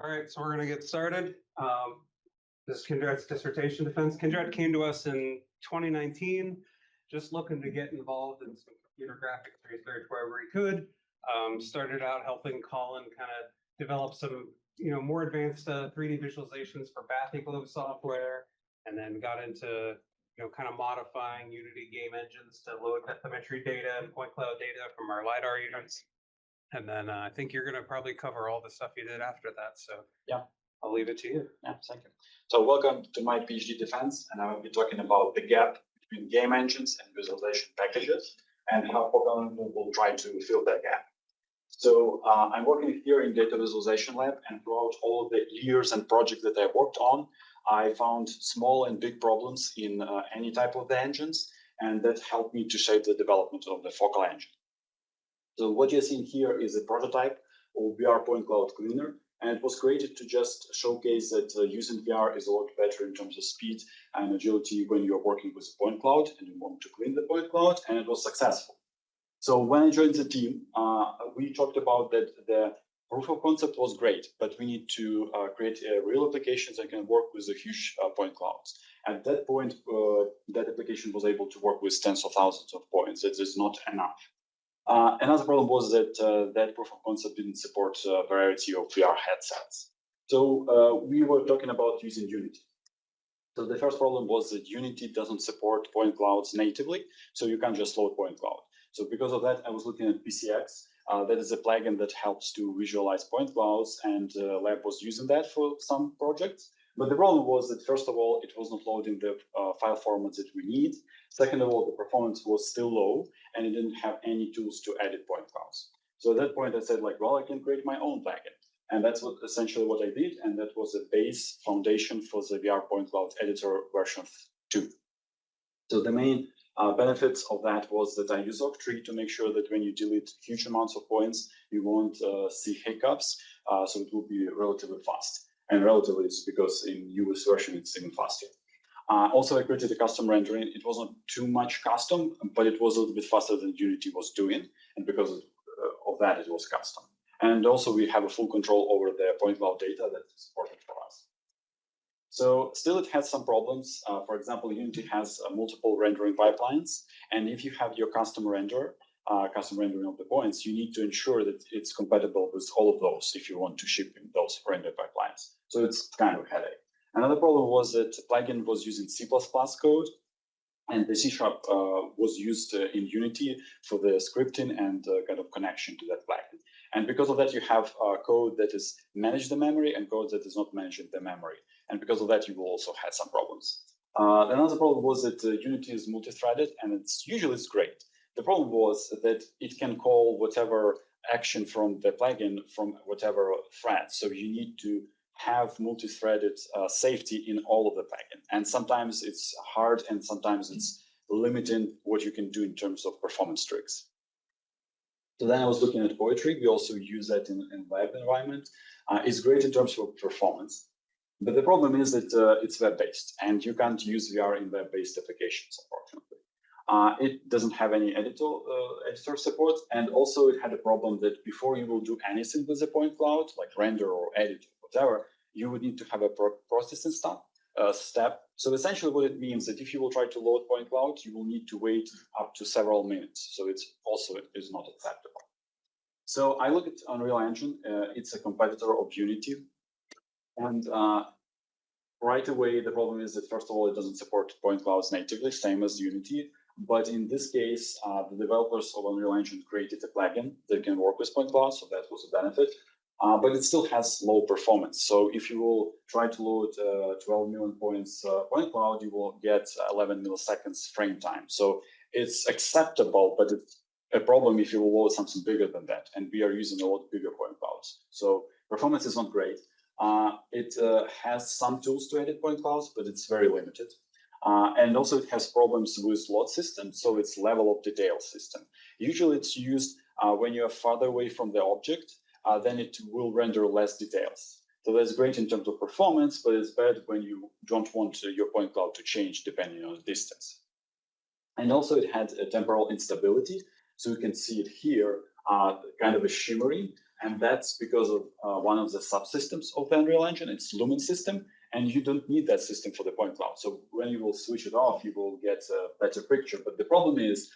All right, so we're going to get started. This is Kindrat's dissertation defense. Kindrat came to us in 2019, just looking to get involved in some computer graphics research wherever he could. Started out helping Colin kind of develop some, more advanced 3D visualizations for Bathy software, and then got into, kind of modifying Unity game engines to load bathymetry data and point cloud data from our LiDAR units. And then I think you're going to probably cover all the stuff you did after that. So yeah, I'll leave it to you. Yeah, thank you. So welcome to my PhD defense, and I will be talking about the gap between game engines and visualization packages, and how Colin will try to fill that gap. So I'm working here in data visualization lab, and throughout all of the years and projects that I worked on, I found small and big problems in any type of the engines, and that helped me to shape the development of the focal engine. So what you're seeing here is a prototype of VR point cloud cleaner, and it was created to just showcase that using VR is a lot better in terms of speed and agility when you're working with a point cloud and you want to clean the point cloud, and it was successful. So when I joined the team, we talked about that the proof of concept was great, but we need to create real applications that can work with the huge point clouds. At that point, that application was able to work with tens of thousands of points. It is not enough. Another problem was that that proof of concept didn't support a variety of VR headsets. So we were talking about using Unity. So the first problem was that Unity doesn't support point clouds natively, so you can't just load point cloud. So because of that, I was looking at PCX. That is a plugin that helps to visualize point clouds, and Lab was using that for some projects. But the problem was that, first of all, it was not loading the file formats that we need. Second of all, the performance was still low, and it didn't have any tools to edit point clouds. So at that point, I said, well, I can create my own plugin. And that's essentially what I did. And that was a base foundation for the VR point cloud editor version 2. So the main benefits of that was that I use Octree to make sure that when you delete huge amounts of points, you won't see hiccups. So it will be relatively fast. And relatively, it's because in US version, it's even faster. Also, I created a custom rendering. It wasn't too much custom, but it was a little bit faster than Unity was doing. And because of that, it was custom. And also, we have a full control over the point cloud data that is important for us. So still, it has some problems. For example, Unity has multiple rendering pipelines. And if you have your custom rendering of the points, you need to ensure that it's compatible with all of those if you want to ship in those render pipelines. So it's kind of a headache. Another problem was that the plugin was using C++ code, and the C# was used in Unity for the scripting and kind of connection to that plugin. And because of that, you have code that is managed the memory and code that is not managing the memory. And because of that, you will also have some problems. Another problem was that Unity is multi-threaded, and it's great. The problem was that it can call whatever action from the plugin from whatever thread. So you need to have multi-threaded safety in all of the plugin. And sometimes it's hard, and sometimes it's limiting what you can do in terms of performance tricks. So then I was looking at Poetry. We also use that in web environment. It's great in terms of performance. But the problem is that it's web-based, and you can't use VR in web-based applications, unfortunately. It doesn't have any editor support, and also it had a problem that before you will do anything with the point cloud, like render or edit or whatever, you would need to have a processing step. So essentially what it means that if you will try to load point cloud, you will need to wait up to several minutes. So it's also is not acceptable. So I look at Unreal Engine. It's a competitor of Unity. And right away, the problem is that, first of all, it doesn't support point clouds natively, same as Unity. But in this case, the developers of Unreal Engine created a plugin that can work with point clouds, so that was a benefit. But it still has low performance. So if you will try to load 12 million points point cloud, you will get 11 milliseconds frame time. So it's acceptable, but it's a problem if you will load something bigger than that. And we are using a lot bigger point clouds. So performance is not great. It has some tools to edit point clouds, but it's very limited. And also it has problems with load system, so it's level of detail system. Usually it's used when you are farther away from the object, then it will render less details. So that's great in terms of performance, but it's bad when you don't want your point cloud to change depending on the distance. And also it had a temporal instability, so you can see it here, kind of a shimmering. And that's because of one of the subsystems of the Unreal Engine. It's Lumen system, and you don't need that system for the point cloud. So when you will switch it off, you will get a better picture. But the problem is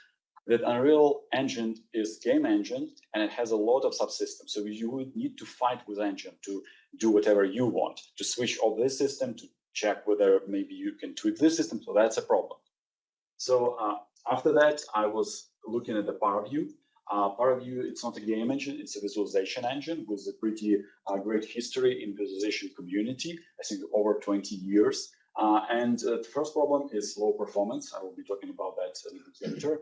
that Unreal Engine is game engine, and it has a lot of subsystems. So you would need to fight with engine to do whatever you want, to switch off this system, to check whether maybe you can tweak this system. So that's a problem. So after that, I was looking at the ParaView. ParaView, it's not a game engine, it's a visualization engine with a pretty great history in visualization community, I think over 20 years. And the first problem is low performance. I will be talking about that a little bit later.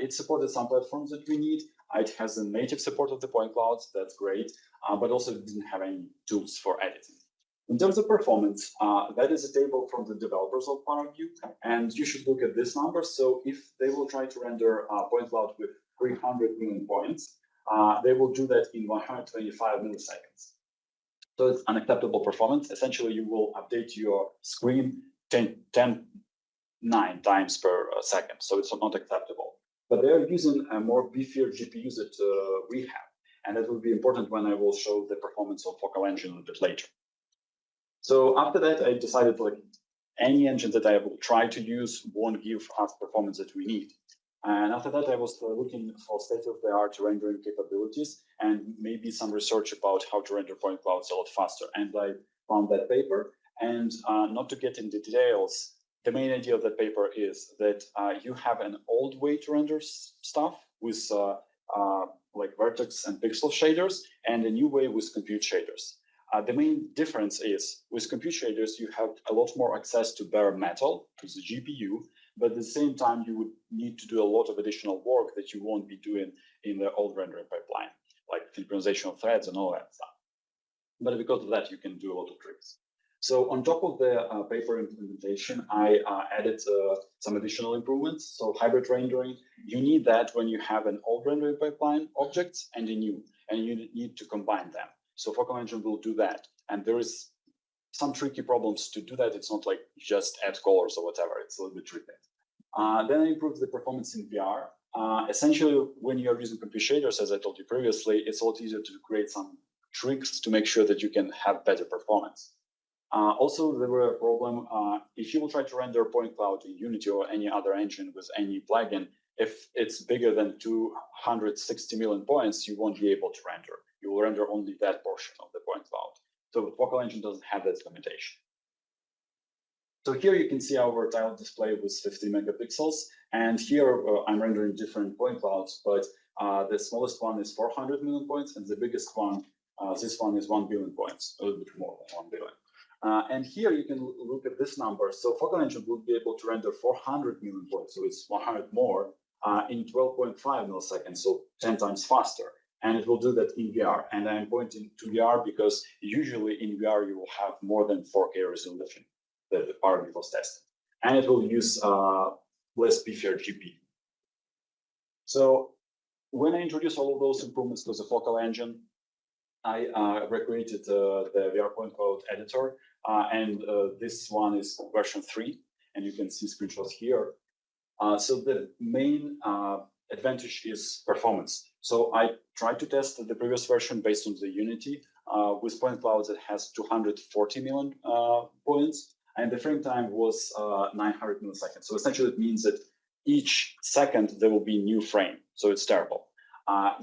It supported some platforms that we need. It has a native support of the point clouds, that's great, but also it didn't have any tools for editing. In terms of performance, that is a table from the developers of ParaView, and you should look at this number. So if they will try to render a point cloud with 300 million points, they will do that in 125 milliseconds. So it's unacceptable performance. Essentially, you will update your screen 9 times per second. So it's not acceptable. But they are using a more beefier GPUs that we have. And that will be important when I will show the performance of Focal Engine a little bit later. So after that, I decided like any engine that I will try to use won't give us performance that we need. And after that, I was looking for state-of-the-art rendering capabilities and maybe some research about how to render point clouds a lot faster. And I found that paper. And not to get into details, the main idea of that paper is that you have an old way to render stuff with like vertex and pixel shaders, and a new way with compute shaders. The main difference is with compute shaders, you have a lot more access to bare metal, to the GPU, but at the same time, you would need to do a lot of additional work that you won't be doing in the old rendering pipeline, like synchronization of threads and all that stuff. But because of that, you can do a lot of tricks. So on top of the paper implementation, I added some additional improvements. So hybrid rendering, you need that when you have an old rendering pipeline objects and a new, and you need to combine them. So Focal Engine will do that. And there is some tricky problems to do that. It's not like just add colors or whatever. It's a little bit tricky. Then I improved the performance in VR. Essentially, when you're using compute shaders, as I told you previously, it's a lot easier to create some tricks to make sure that you can have better performance. Also, there were a problem. If you will try to render a point cloud in Unity or any other engine with any plugin, if it's bigger than 260 million points, you won't be able to render. You will render only that portion of the point cloud. So the Focal Engine doesn't have that limitation. So here you can see our tile display with 50 megapixels. And here I'm rendering different point clouds, but the smallest one is 400 million points, and the biggest one, this one is 1 billion points, a little bit more than 1 billion. And here you can look at this number. So Focal Engine will be able to render 400 million points, so it's 100 more, in 12.5 milliseconds, so 10 times faster. And it will do that in VR. And I'm pointing to VR because usually in VR, you will have more than 4K resolution that the ParaView was tested. And it will use less beefier GPU. So when I introduced all of those improvements to the Focal Engine, I recreated the VR point cloud editor. And this one is version 3. And you can see screenshots here. So the main advantage is performance. So I tried to test the previous version based on the Unity with point clouds that has 240 million points, and the frame time was 900 milliseconds. So essentially it means that each second there will be a new frame. So it's terrible.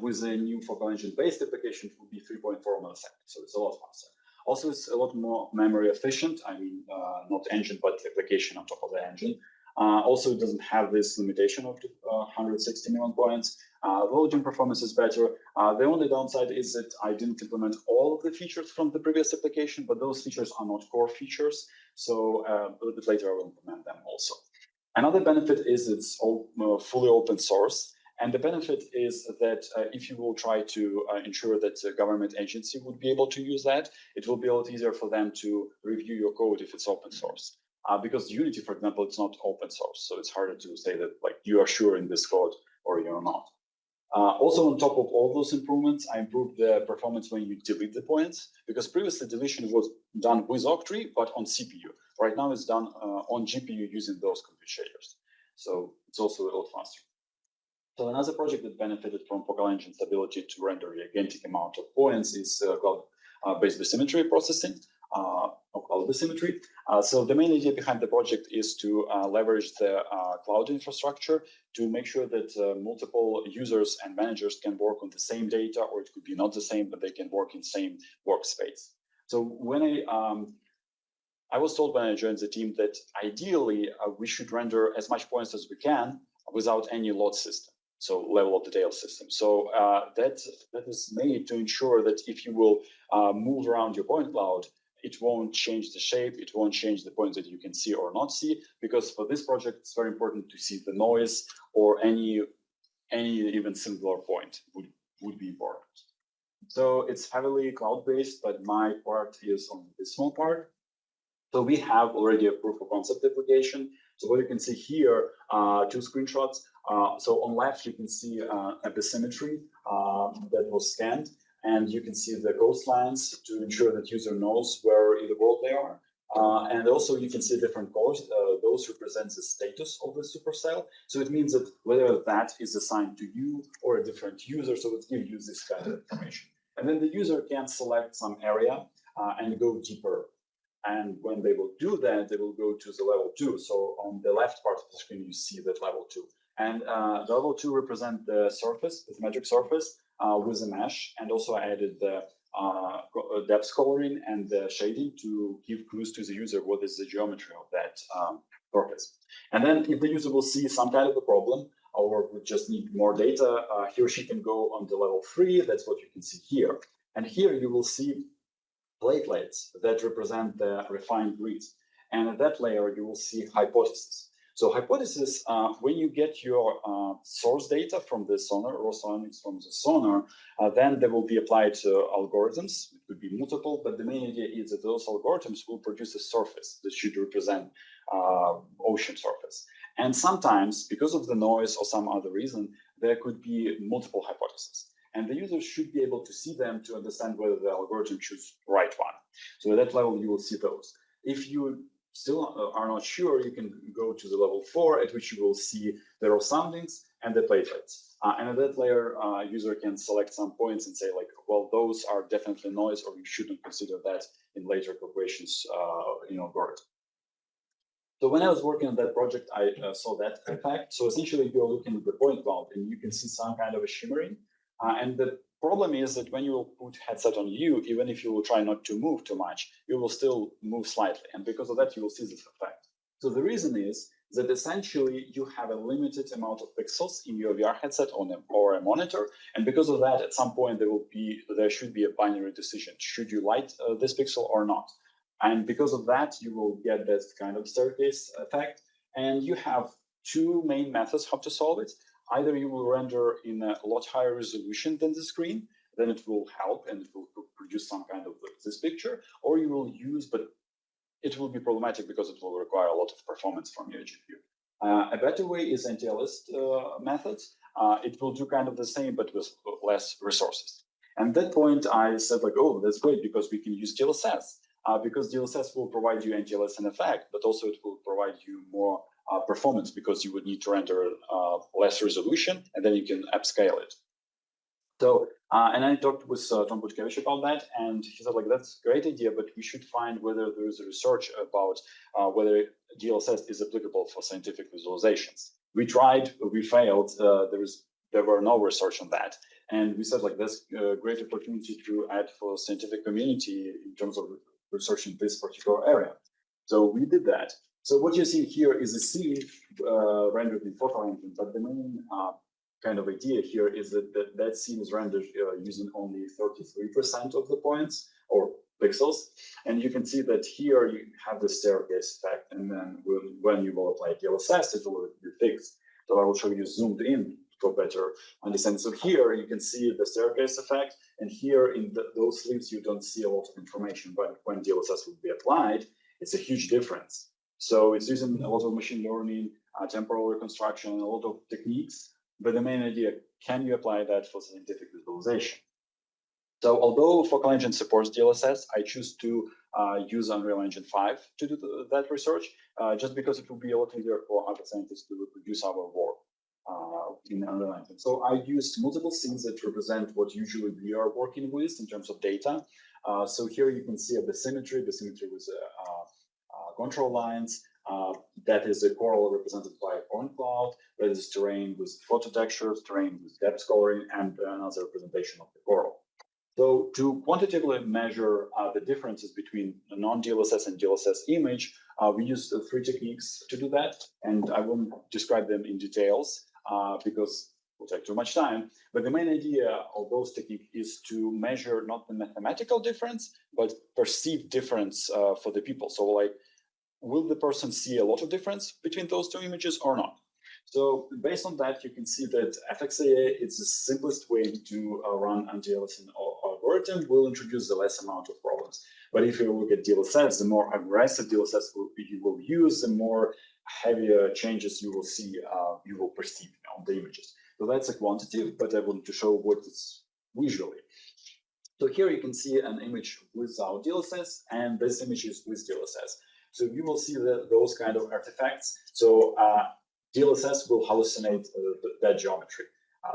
With a new Focal Engine based application, it will be 3.4 milliseconds. So it's a lot faster. Also, it's a lot more memory efficient. I mean, not engine, but application on top of the engine. Also, it doesn't have this limitation of 160 million points. Loading performance is better. The only downside is that I didn't implement all of the features from the previous application, but those features are not core features. So a little bit later, I will implement them also. Another benefit is it's fully open source. And the benefit is that if you will try to ensure that a government agency would be able to use that, it will be a lot easier for them to review your code if it's open source. Because Unity, for example, it's not open source. So it's harder to say that like you are sure in this code or you're not. Also, on top of all those improvements, I improved the performance when you delete the points, because previously deletion was done with Octree, but on CPU. Right now it's done on GPU using those compute shaders. So it's also a lot faster. So another project that benefited from Focal Engine's ability to render a gigantic amount of points is cloud-based bathymetry processing, or cloud bathymetry. So the main idea behind the project is to leverage the cloud infrastructure to make sure that multiple users and managers can work on the same data, or it could be not the same, but they can work in same workspace. So when I was told when I joined the team that ideally we should render as much points as we can without any load system, so level of detail system. So that is made to ensure that if you will move around your point cloud, it won't change the shape, it won't change the points that you can see or not see, because for this project, it's very important to see the noise, or any even singular point would be important. So it's heavily cloud-based, but my part is on this small part. So we have already a proof of concept application. So what you can see here, two screenshots. So on left, you can see a bathymetry that was scanned, and you can see the coastlines to ensure that user knows where in the world they are. And also you can see different colors. Those represent the status of the supercell. So it means that whether that is assigned to you or a different user, so it gives you this kind of information. And then the user can select some area and go deeper. And when they will do that, they will go to the level 2. So on the left part of the screen, you see that level 2. And the level 2 represent the surface, the symmetric surface with a mesh, and also added the depth coloring and the shading to give clues to the user what is the geometry of that surface. And then if the user will see some kind of a problem, or would just need more data, he or she can go on the level 3. That's what you can see here. And here you will see platelets that represent the refined grids. And at that layer, you will see hypotheses. So hypothesis, when you get your source data from the sonar, raw soundings from the sonar, then they will be applied to algorithms. It could be multiple, but the main idea is that those algorithms will produce a surface that should represent ocean surface. And sometimes, because of the noise or some other reason, there could be multiple hypotheses. And the user should be able to see them to understand whether the algorithm chooses the right one. So at that level, you will see those. If you still are not sure, you can go to the level 4, at which you will see the raw soundings and the platelets. And at that layer, user can select some points and say like, well, those are definitely noise, or you shouldn't consider that in later calculations in algorithm. So when I was working on that project, I saw that effect. So essentially, you're looking at the point cloud, and you can see some kind of a shimmering. And the problem is that when you will put headset on you, even if you will try not to move too much, you will still move slightly. And because of that, you will see this effect. So the reason is that essentially you have a limited amount of pixels in your VR headset or a monitor. And because of that, at some point, there should be a binary decision. Should you light this pixel or not? And because of that, you will get this kind of staircase effect. And you have two main methods how to solve it. Either you will render in a lot higher resolution than the screen, then it will help and it will produce some kind of this picture, or you will use, but it will be problematic because it will require a lot of performance from your GPU. A better way is anti-list methods. It will do kind of the same, but with less resources. And at that point, I said like, oh, that's great because we can use DLSS. Because DLSS will provide you anti-aliasing effect, but also it will provide you more performance because you would need to render less resolution, and then you can upscale it. So, and I talked with Tom Butkevich about that, and he said, like, that's a great idea, but we should find whether there is a research about whether DLSS is applicable for scientific visualizations. We tried, we failed. There were no research on that. And we said, like, that's a great opportunity to add for scientific community in terms of researching this particular area. So we did that. So what you see here is a scene rendered in Focal Engine, but the main kind of idea here is that scene is rendered using only 33% of the points or pixels. And you can see that here you have the staircase effect. And then when you will apply DLSS, it will be fixed. So I will show you zoomed in for better understanding. So here you can see the staircase effect. And here in those sleeves, you don't see a lot of information, but when DLSS will be applied, it's a huge difference. So it's using a lot of machine learning, temporal reconstruction, a lot of techniques. But the main idea, can you apply that for scientific visualization? So although Focal Engine supports DLSS, I choose to use Unreal Engine 5 to do that research, just because it will be a lot easier for other scientists to reproduce our work. in underlying. So I used multiple scenes that represent what usually we are working with in terms of data. So here you can see a bathymetry with control lines. That is a coral represented by a point cloud. That is terrain with photo textures, terrain with depth coloring, and another representation of the coral. So to quantitatively measure the differences between a non-DLSS and DLSS image, we used 3 techniques to do that, and I won't describe them in details because it will take too much time. But the main idea of those techniques is to measure not the mathematical difference, but perceived difference for the people. So like, will the person see a lot of difference between those 2 images or not? So based on that, you can see that FXAA is the simplest way to run a DLSS algorithm, will introduce the less amount of problems. But if you look at DLSS, the more aggressive DLSS you will use, the more heavier changes you will see, you will perceive on the images. So that's a quantitative, but I want to show what it's visually. So here you can see an image without DLSS, and this image is with DLSS. So you will see those kind of artifacts. So DLSS will hallucinate that geometry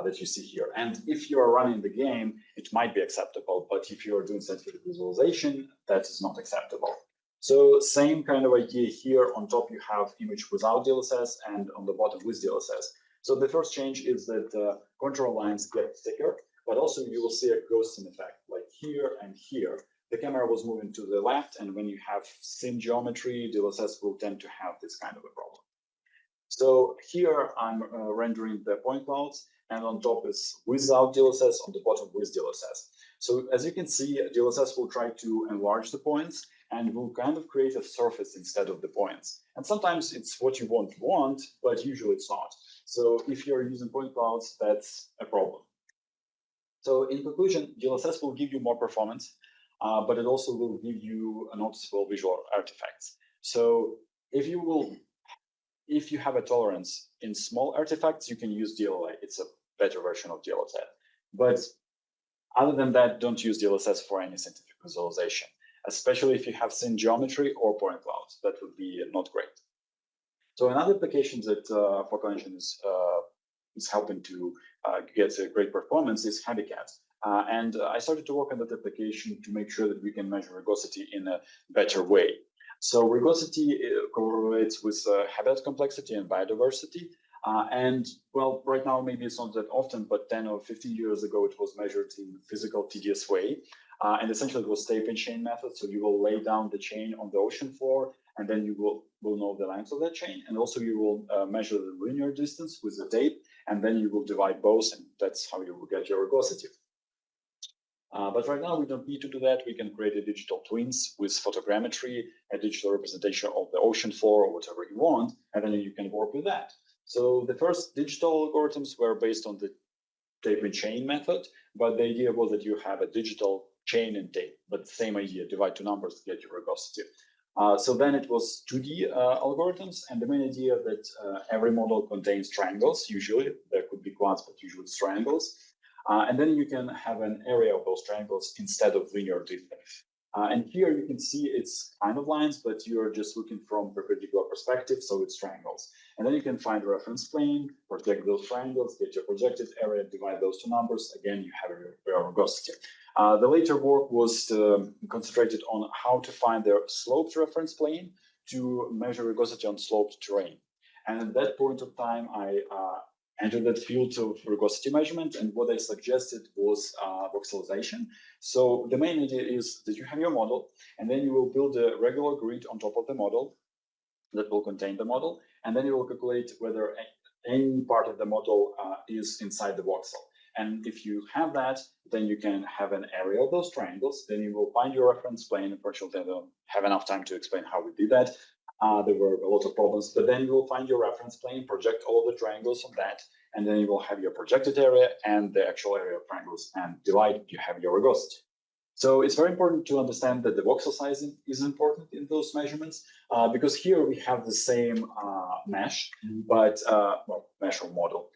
that you see here. And if you are running the game, it might be acceptable, but if you are doing scientific visualization, that is not acceptable. So same kind of idea here. On top, you have image without DLSS, and on the bottom with DLSS. So the first change is that contour lines get thicker, but also you will see a ghosting effect, like here and here. The camera was moving to the left, and when you have thin geometry, DLSS will tend to have this kind of a problem. So here I'm rendering the point clouds, and on top is without DLSS, on the bottom with DLSS. So as you can see, DLSS will try to enlarge the points and will kind of create a surface instead of the points. And sometimes it's what you want, but usually it's not. So if you're using point clouds, that's a problem. So in conclusion, DLSS will give you more performance, but it also will give you a noticeable visual artifacts. So if you have a tolerance in small artifacts, you can use DLA. It's a better version of DLSS. But other than that, don't use DLSS for any scientific visualization, especially if you have thin geometry or point clouds. That would be not great. So another application that Focal Engine is helping to get a great performance is habitats. And I started to work on that application to make sure that we can measure rugosity in a better way. So rugosity correlates with habitat complexity and biodiversity. And well, right now, maybe it's not that often, but 10 or 15 years ago, it was measured in physical tedious way. And essentially it was tape and chain method. So you will lay down the chain on the ocean floor, and then you will know the length of that chain. And also you will measure the linear distance with the tape, and then you will divide both, and that's how you will get your rugosity. But right now we don't need to do that. We can create a digital twins with photogrammetry, a digital representation of the ocean floor or whatever you want, and then you can work with that. So the first digital algorithms were based on the tape and chain method, but the idea was that you have a digital chain and tape, but same idea, divide 2 numbers to get your rugosity. So then it was 2D algorithms, and the main idea that every model contains triangles. Usually there could be quads, but usually it's triangles. And then you can have an area of those triangles instead of linear distance. And here you can see it's kind of lines, but you're just looking from perpendicular perspective, so it's triangles. And then you can find a reference plane, project those triangles, get your projected area, divide those 2 numbers. Again, you have your rugosity. The later work was concentrated on how to find the sloped reference plane to measure rugosity on sloped terrain. And at that point of time, I entered that field of rugosity measurement, and what I suggested was voxelization. So the main idea is that you have your model, and then you will build a regular grid on top of the model that will contain the model, and then you will calculate whether any part of the model is inside the voxel. And if you have that, then you can have an area of those triangles. Then you will find your reference plane. Unfortunately, I don't have enough time to explain how we did that. There were a lot of problems, but then you will find your reference plane, project all the triangles on that, and then you will have your projected area and the actual area of triangles, and divide, you have your rugosity. So it's very important to understand that the voxel sizing is important in those measurements, because here we have the same mesh, but mesh or model.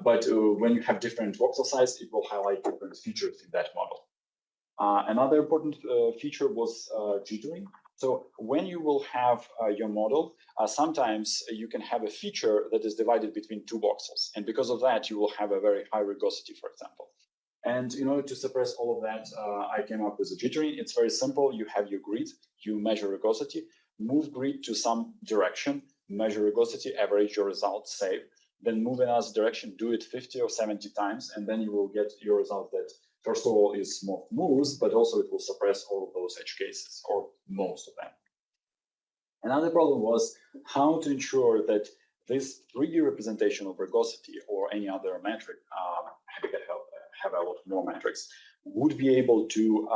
But when you have different voxel size, it will highlight different features in that model. Another important feature was jittering. So when you will have your model, sometimes you can have a feature that is divided between two voxels. And because of that, you will have a very high rugosity, for example. And in order to suppress all of that, I came up with a jittering. It's very simple. You have your grid, you measure rugosity, move grid to some direction, measure rugosity, average your results, save, then move in another direction, do it 50 or 70 times, and then you will get your result that, first of all, is more smooth, but also it will suppress all of those edge cases, or most of them. Another problem was how to ensure that this 3D representation of rugosity or any other metric, have a lot more metrics, would be able to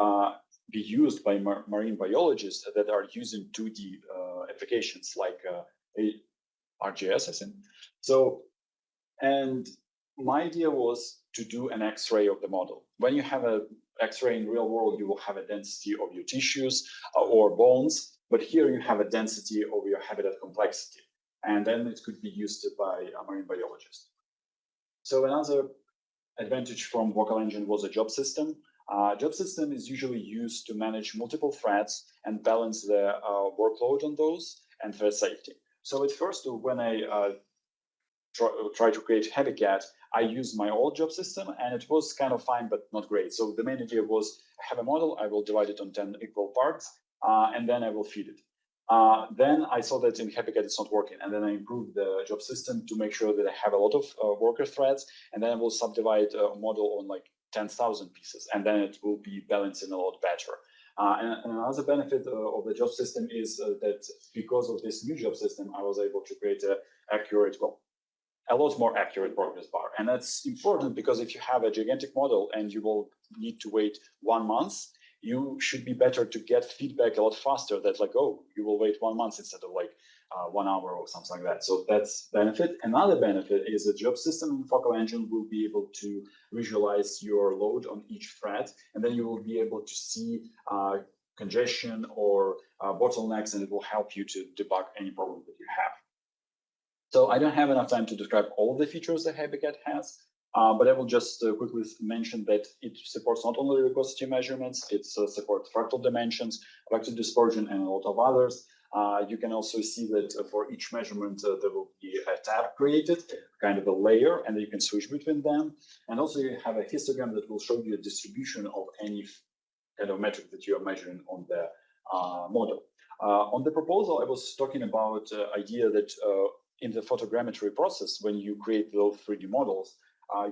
be used by marine biologists that are using 2D applications like RGS, I think. So, and my idea was to do an X-ray of the model. When you have an X-ray in real world, you will have a density of your tissues or bones, but here you have a density of your habitat complexity, and then it could be used by a marine biologist. So another advantage from Vocal Engine was a job system. Job system is usually used to manage multiple threads and balance the workload on those and thread safety. So at first, when I try to create Habitat, I used my old job system, and it was kind of fine, but not great. So the main idea was I have a model, I will divide it on 10 equal parts, and then I will feed it. Then I saw that in Habitat it's not working, and then I improved the job system to make sure that I have a lot of worker threads, and then I will subdivide a model on like 10,000 pieces, and then it will be balancing a lot better. And another benefit of the job system is that because of this new job system, I was able to create a lot more accurate progress bar. And that's important because if you have a gigantic model and you will need to wait 1 month, you should be better to get feedback a lot faster that like, oh, you will wait 1 month instead of like 1 hour or something like that. So that's benefit. Another benefit is the job system in Vocal Engine will be able to visualize your load on each thread, and then you will be able to see congestion or bottlenecks, and it will help you to debug any problem that you have. So I don't have enough time to describe all of the features that Habitat has, but I will just quickly mention that it supports not only rugosity measurements, it supports fractal dimensions, vector dispersion, and a lot of others. You can also see that for each measurement, there will be a tab created, kind of a layer, and you can switch between them. And also you have a histogram that will show you a distribution of any kind of metric that you are measuring on the model. On the proposal, I was talking about the idea that in the photogrammetry process, when you create those 3D models,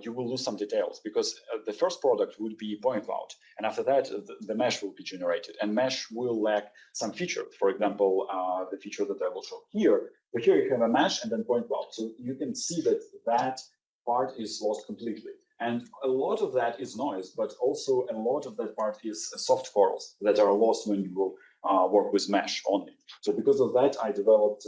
you will lose some details because the first product would be point cloud. And after that, the mesh will be generated, and mesh will lack some feature. For example, the feature that I will show here. But here you have a mesh and then point cloud. So you can see that that part is lost completely. And a lot of that is noise, but also a lot of that part is soft corals that are lost when you will work with mesh only. So because of that, I developed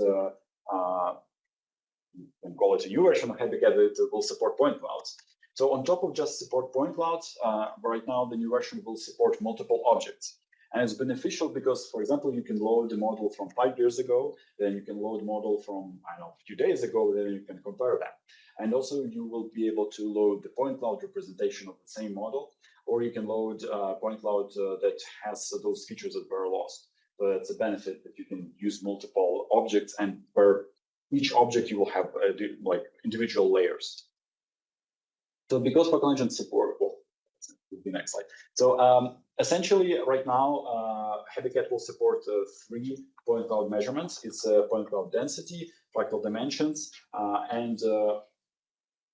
and call it a new version of Habitat that will support point clouds. So on top of just support point clouds, right now the new version will support multiple objects. And it's beneficial because, for example, you can load the model from 5 years ago, then you can load model from, I don't know, a few days ago, then you can compare them. And also you will be able to load the point cloud representation of the same model, or you can load point cloud that has those features that were lost. So that's a benefit that you can use multiple objects, and per each object you will have like individual layers. So because Vocal Engine support, well, the next slide. So essentially right now, Habitat will support 3 point cloud measurements. It's point cloud density, fractal dimensions, and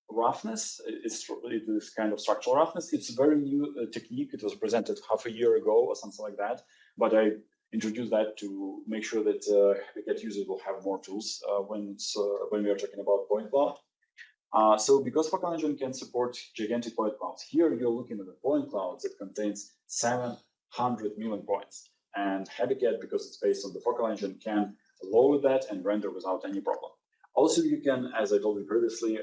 roughness. It is kind of structural roughness. It's a very new technique. It was presented half a year ago or something like that, but I introduce that to make sure that Habitat users will have more tools when we are talking about point cloud. So because Vocal Engine can support gigantic point clouds, here you're looking at a point cloud that contains 700 million points. And Habitat, because it's based on the Vocal Engine, can load that and render without any problem. Also, you can, as I told you previously,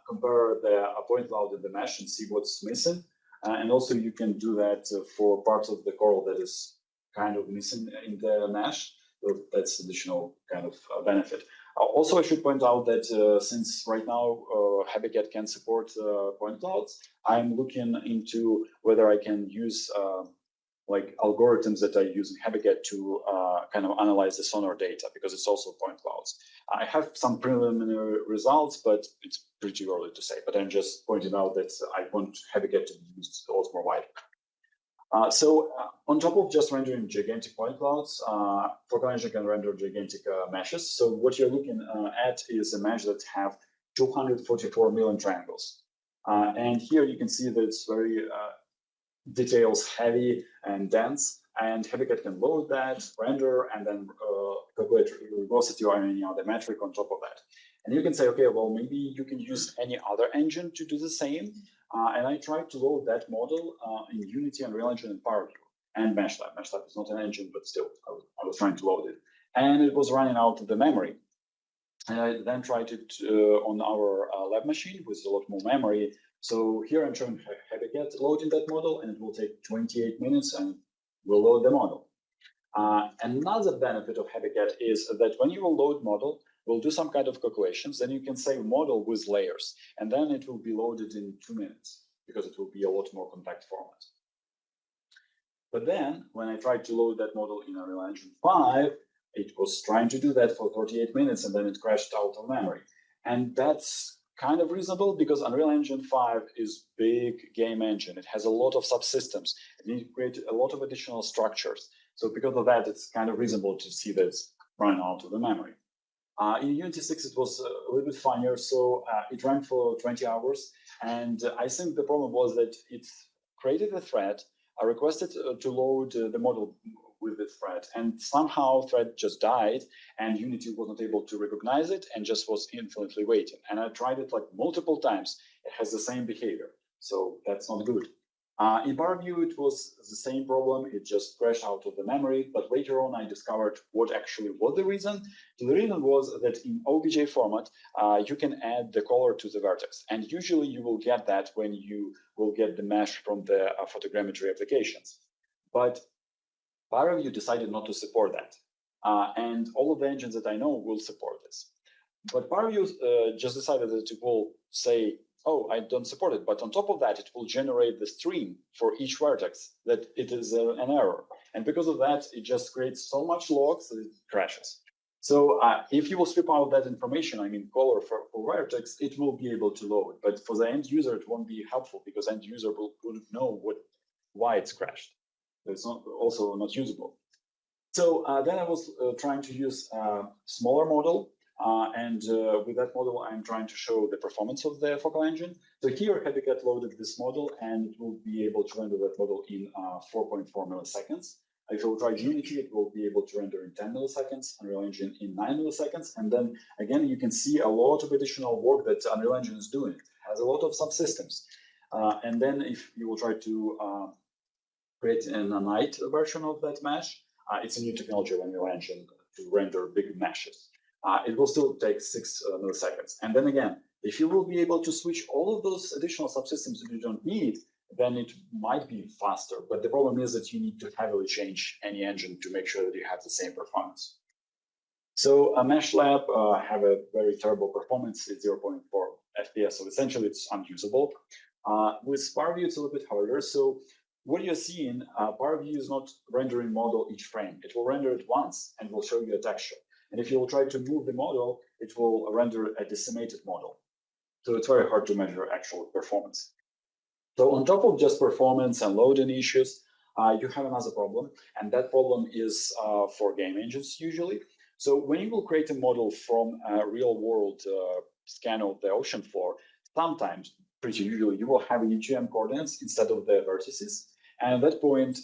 compare the point cloud and the mesh and see what's missing. And also you can do that for parts of the coral that is kind of missing in the mesh. So that's additional kind of benefit. Also, I should point out that since right now Habitat can support point clouds, I'm looking into whether I can use like algorithms that I use in Habitat to kind of analyze the sonar data, because it's also point clouds. I have some preliminary results, but it's pretty early to say. But I'm just pointing out that I want Habitat to be used a lot more widely. On top of just rendering gigantic point clouds, Focal Engine can render gigantic meshes. So what you're looking at is a mesh that have 244 million triangles. And here you can see that it's very details heavy and dense, and Habitat can load that, render, and then calculate verbosity or any other metric on top of that. And you can say, okay, well, maybe you can use any other engine to do the same. And I tried to load that model in Unity, Unreal Engine, and ParaView, and MeshLab. MeshLab is not an engine, but still, I was trying to load it. And it was running out of the memory. And I then tried it on our lab machine with a lot more memory. So here I'm showing Habitat loading that model, and it will take 28 minutes, and we'll load the model. Another benefit of Habitat is that when you will load model, we'll do some kind of calculations, then you can save model with layers, and then it will be loaded in 2 minutes because it will be a lot more compact format. But then when I tried to load that model in Unreal Engine 5, it was trying to do that for 38 minutes, and then it crashed out of memory. And that's kind of reasonable because Unreal Engine 5 is big game engine. It has a lot of subsystems. It needs to create a lot of additional structures. So because of that, it's kind of reasonable to see that it's running out of the memory. In Unity 6, it was a little bit funnier. So it ran for 20 hours. And I think the problem was that it created a thread. I requested to load the model with the thread, and somehow thread just died, and Unity was not able to recognize it and just was infinitely waiting. And I tried it like multiple times. It has the same behavior. So that's not good. In ParaView, it was the same problem. It just crashed out of the memory. But later on, I discovered what actually was the reason. So the reason was that in OBJ format, you can add the color to the vertex. And usually you will get that when you will get the mesh from the photogrammetry applications. But ParaView decided not to support that. And all of the engines that I know will support this. But ParaView just decided that it will say, oh, I don't support it. But on top of that, it will generate the stream for each vertex that it is an error. And because of that, it just creates so much logs that it crashes. So if you will strip out that information, I mean, color for vertex, it will be able to load. But for the end user, it won't be helpful because end user wouldn't know why it's crashed. It's also not usable. So then I was trying to use a smaller model. And with that model, I'm trying to show the performance of the Focal Engine. So here, Habitat loaded this model, and it will be able to render that model in 4.4 milliseconds. If you will try Unity, it will be able to render in 10 milliseconds, Unreal Engine in 9 milliseconds. And then, again, you can see a lot of additional work that Unreal Engine is doing. It has a lot of subsystems. And then if you will try to create a night version of that mesh, it's a new technology of Unreal Engine to render big meshes. It will still take 6 milliseconds. And then again, if you will be able to switch all of those additional subsystems that you don't need, then it might be faster. But the problem is that you need to heavily change any engine to make sure that you have the same performance. So MeshLab have a very terrible performance. It's 0.4 FPS, so essentially it's unusable. With ParaView, it's a little bit harder. So what you're seeing, ParaView is not rendering model each frame. It will render it once and will show you a texture. And if you will try to move the model, it will render a decimated model. So it's very hard to measure actual performance. So on top of just performance and loading issues, you have another problem. And that problem is for game engines usually. So when you will create a model from a real world scan of the ocean floor, sometimes, pretty usually, you will have UTM coordinates instead of the vertices. And at that point,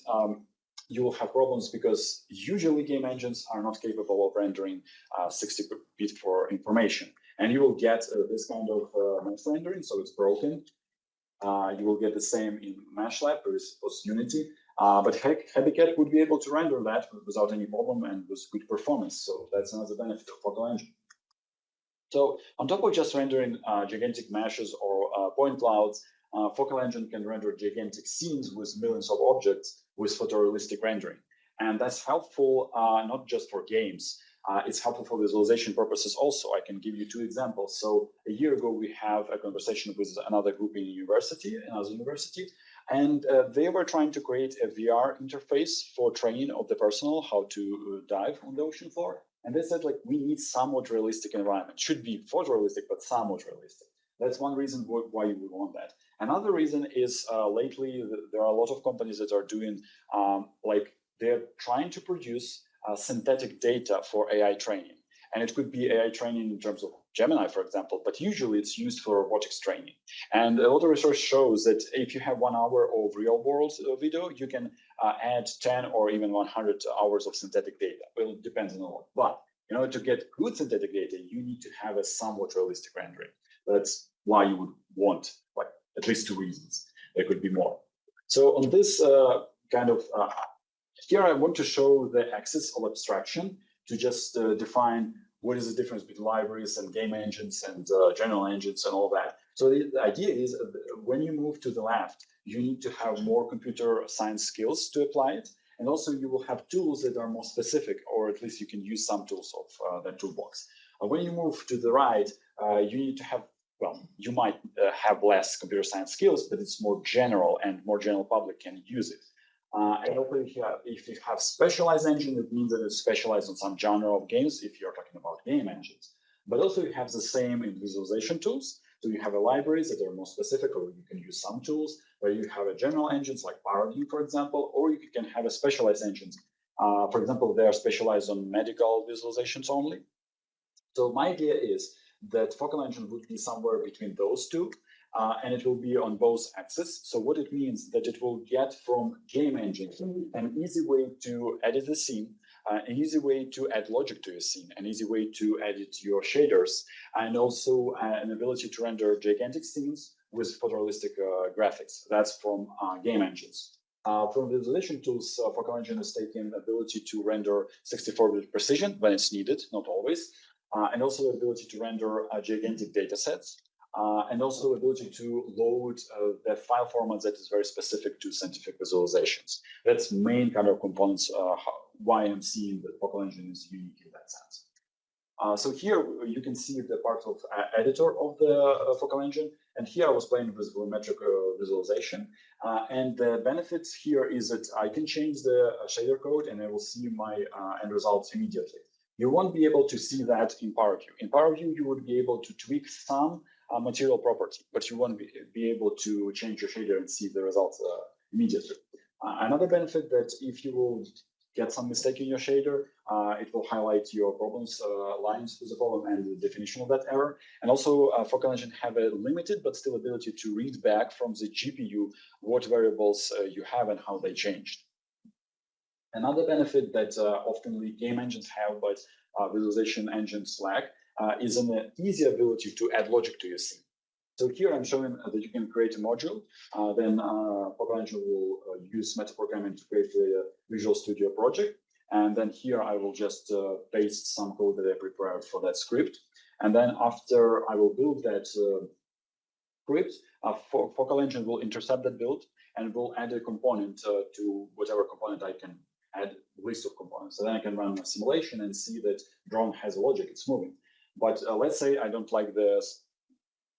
you will have problems because usually game engines are not capable of rendering 60-bit for information. And you will get this kind of mesh rendering, so it's broken. You will get the same in MeshLab or Unity. But Habitat would be able to render that without any problem and with good performance. So that's another benefit of Focal Engine. So on top of just rendering gigantic meshes or point clouds, Focal Engine can render gigantic scenes with millions of objects with photorealistic rendering. And that's helpful not just for games. It's helpful for visualization purposes also. I can give you 2 examples. So a year ago, we have a conversation with another group in another university, And they were trying to create a VR interface for training of the personnel how to dive on the ocean floor. And they said, like, we need somewhat realistic environment. Should be photorealistic, but somewhat realistic. That's one reason why we want that. Another reason is lately there are a lot of companies that are doing like they're trying to produce synthetic data for AI training. And it could be AI training in terms of Gemini, for example, but usually it's used for robotics training. And a lot of research shows that if you have 1 hour of real world video, you can add 10 or even 100 hours of synthetic data. Well, it depends on a lot. But in order to get good synthetic data, you need to have a somewhat realistic rendering. That's why you would want, like, at least 2 reasons. There could be more. So on this here I want to show the axis of abstraction to just define what is the difference between libraries and game engines and general engines and all that. So the idea is when you move to the left, you need to have more computer science skills to apply it. And also you will have tools that are more specific, or at least you can use some tools of that toolbox. When you move to the right, you need to have, well, you might have less computer science skills, but it's more general and more general public can use it. And if you have specialized engine, it means that it's specialized on some genre of games, if you're talking about game engines. But also you have the same in visualization tools. So you have libraries that are more specific, or you can use some tools where you have a general engines like ParaView, for example, or you can have a specialized engines. For example, they are specialized on medical visualizations only. So my idea is that focal engine would be somewhere between those two. And it will be on both axes. So what it means that it will get from game engine an easy way to edit the scene, an easy way to add logic to your scene, an easy way to edit your shaders, and also an ability to render gigantic scenes with photorealistic graphics. That's from game engines. From visualization tools, focal engine is taking the ability to render 64-bit precision when it's needed, not always, and also the ability to render gigantic data sets. And also ability to load the file format that is very specific to scientific visualizations. That's main kind of components why I'm seeing that focal engine is unique in that sense. So here you can see the part of editor of the focal engine. And here I was playing with volumetric visualization. And the benefits here is that I can change the shader code and I will see my end results immediately. You won't be able to see that in ParaView. In ParaView, you would be able to tweak some material property, but you won't be able to change your shader and see the results immediately. Another benefit that if you will get some mistake in your shader, it will highlight your problems lines with the problem and the definition of that error. And also focal engine have a limited but still ability to read back from the GPU what variables you have and how they changed. Another benefit that often game engines have, but visualization engines lack, is an easy ability to add logic to your scene. So here I'm showing that you can create a module, then focal engine will use metaprogramming to create a Visual Studio project. And then here I will just paste some code that I prepared for that script. And then after I will build that script, focal engine will intercept that build and will add a component to whatever component I can add list of components. So then I can run a simulation and see that drone has logic, it's moving. But let's say I don't like the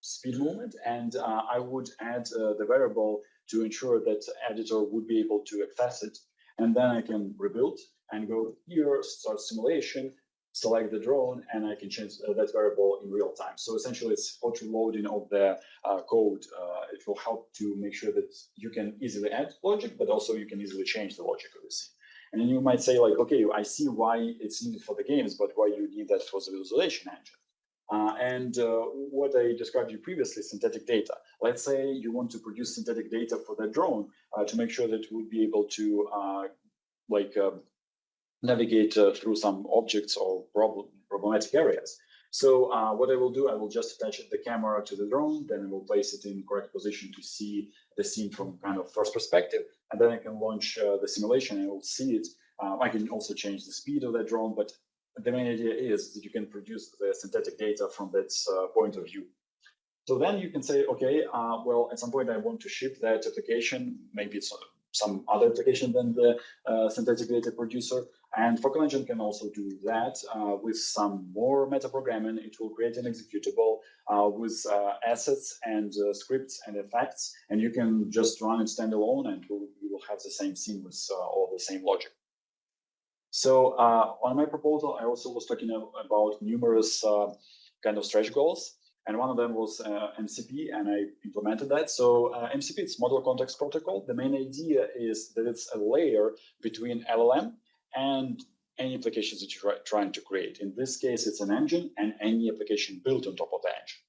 speed movement, and I would add the variable to ensure that editor would be able to access it. And then I can rebuild and go here, start simulation, select the drone, and I can change that variable in real time. So essentially it's auto loading of the code. It will help to make sure that you can easily add logic, but also you can easily change the logic of this. And then you might say like, okay, I see why it's needed for the games, but why you need that for the visualization engine. What I described to you previously, synthetic data. Let's say you want to produce synthetic data for the drone to make sure that it would be able to navigate through some objects or problematic areas. So what I will do, I will just attach the camera to the drone, then I will place it in correct position to see the scene from kind of first perspective. And then I can launch the simulation and I will see it. I can also change the speed of the drone, but the main idea is that you can produce the synthetic data from that point of view. So then you can say, okay, well, at some point I want to ship that application. Maybe it's some other application than the synthetic data producer. And Focal Engine can also do that with some more metaprogramming. It will create an executable with assets and scripts and effects, and you can just run it standalone, and you will have the same scene with all the same logic. So on my proposal, I also was talking about numerous kind of stretch goals. And one of them was MCP, and I implemented that. So MCP, it's Model Context Protocol. The main idea is that it's a layer between LLM and any applications that you're trying to create. In this case, it's an engine and any application built on top of the engine.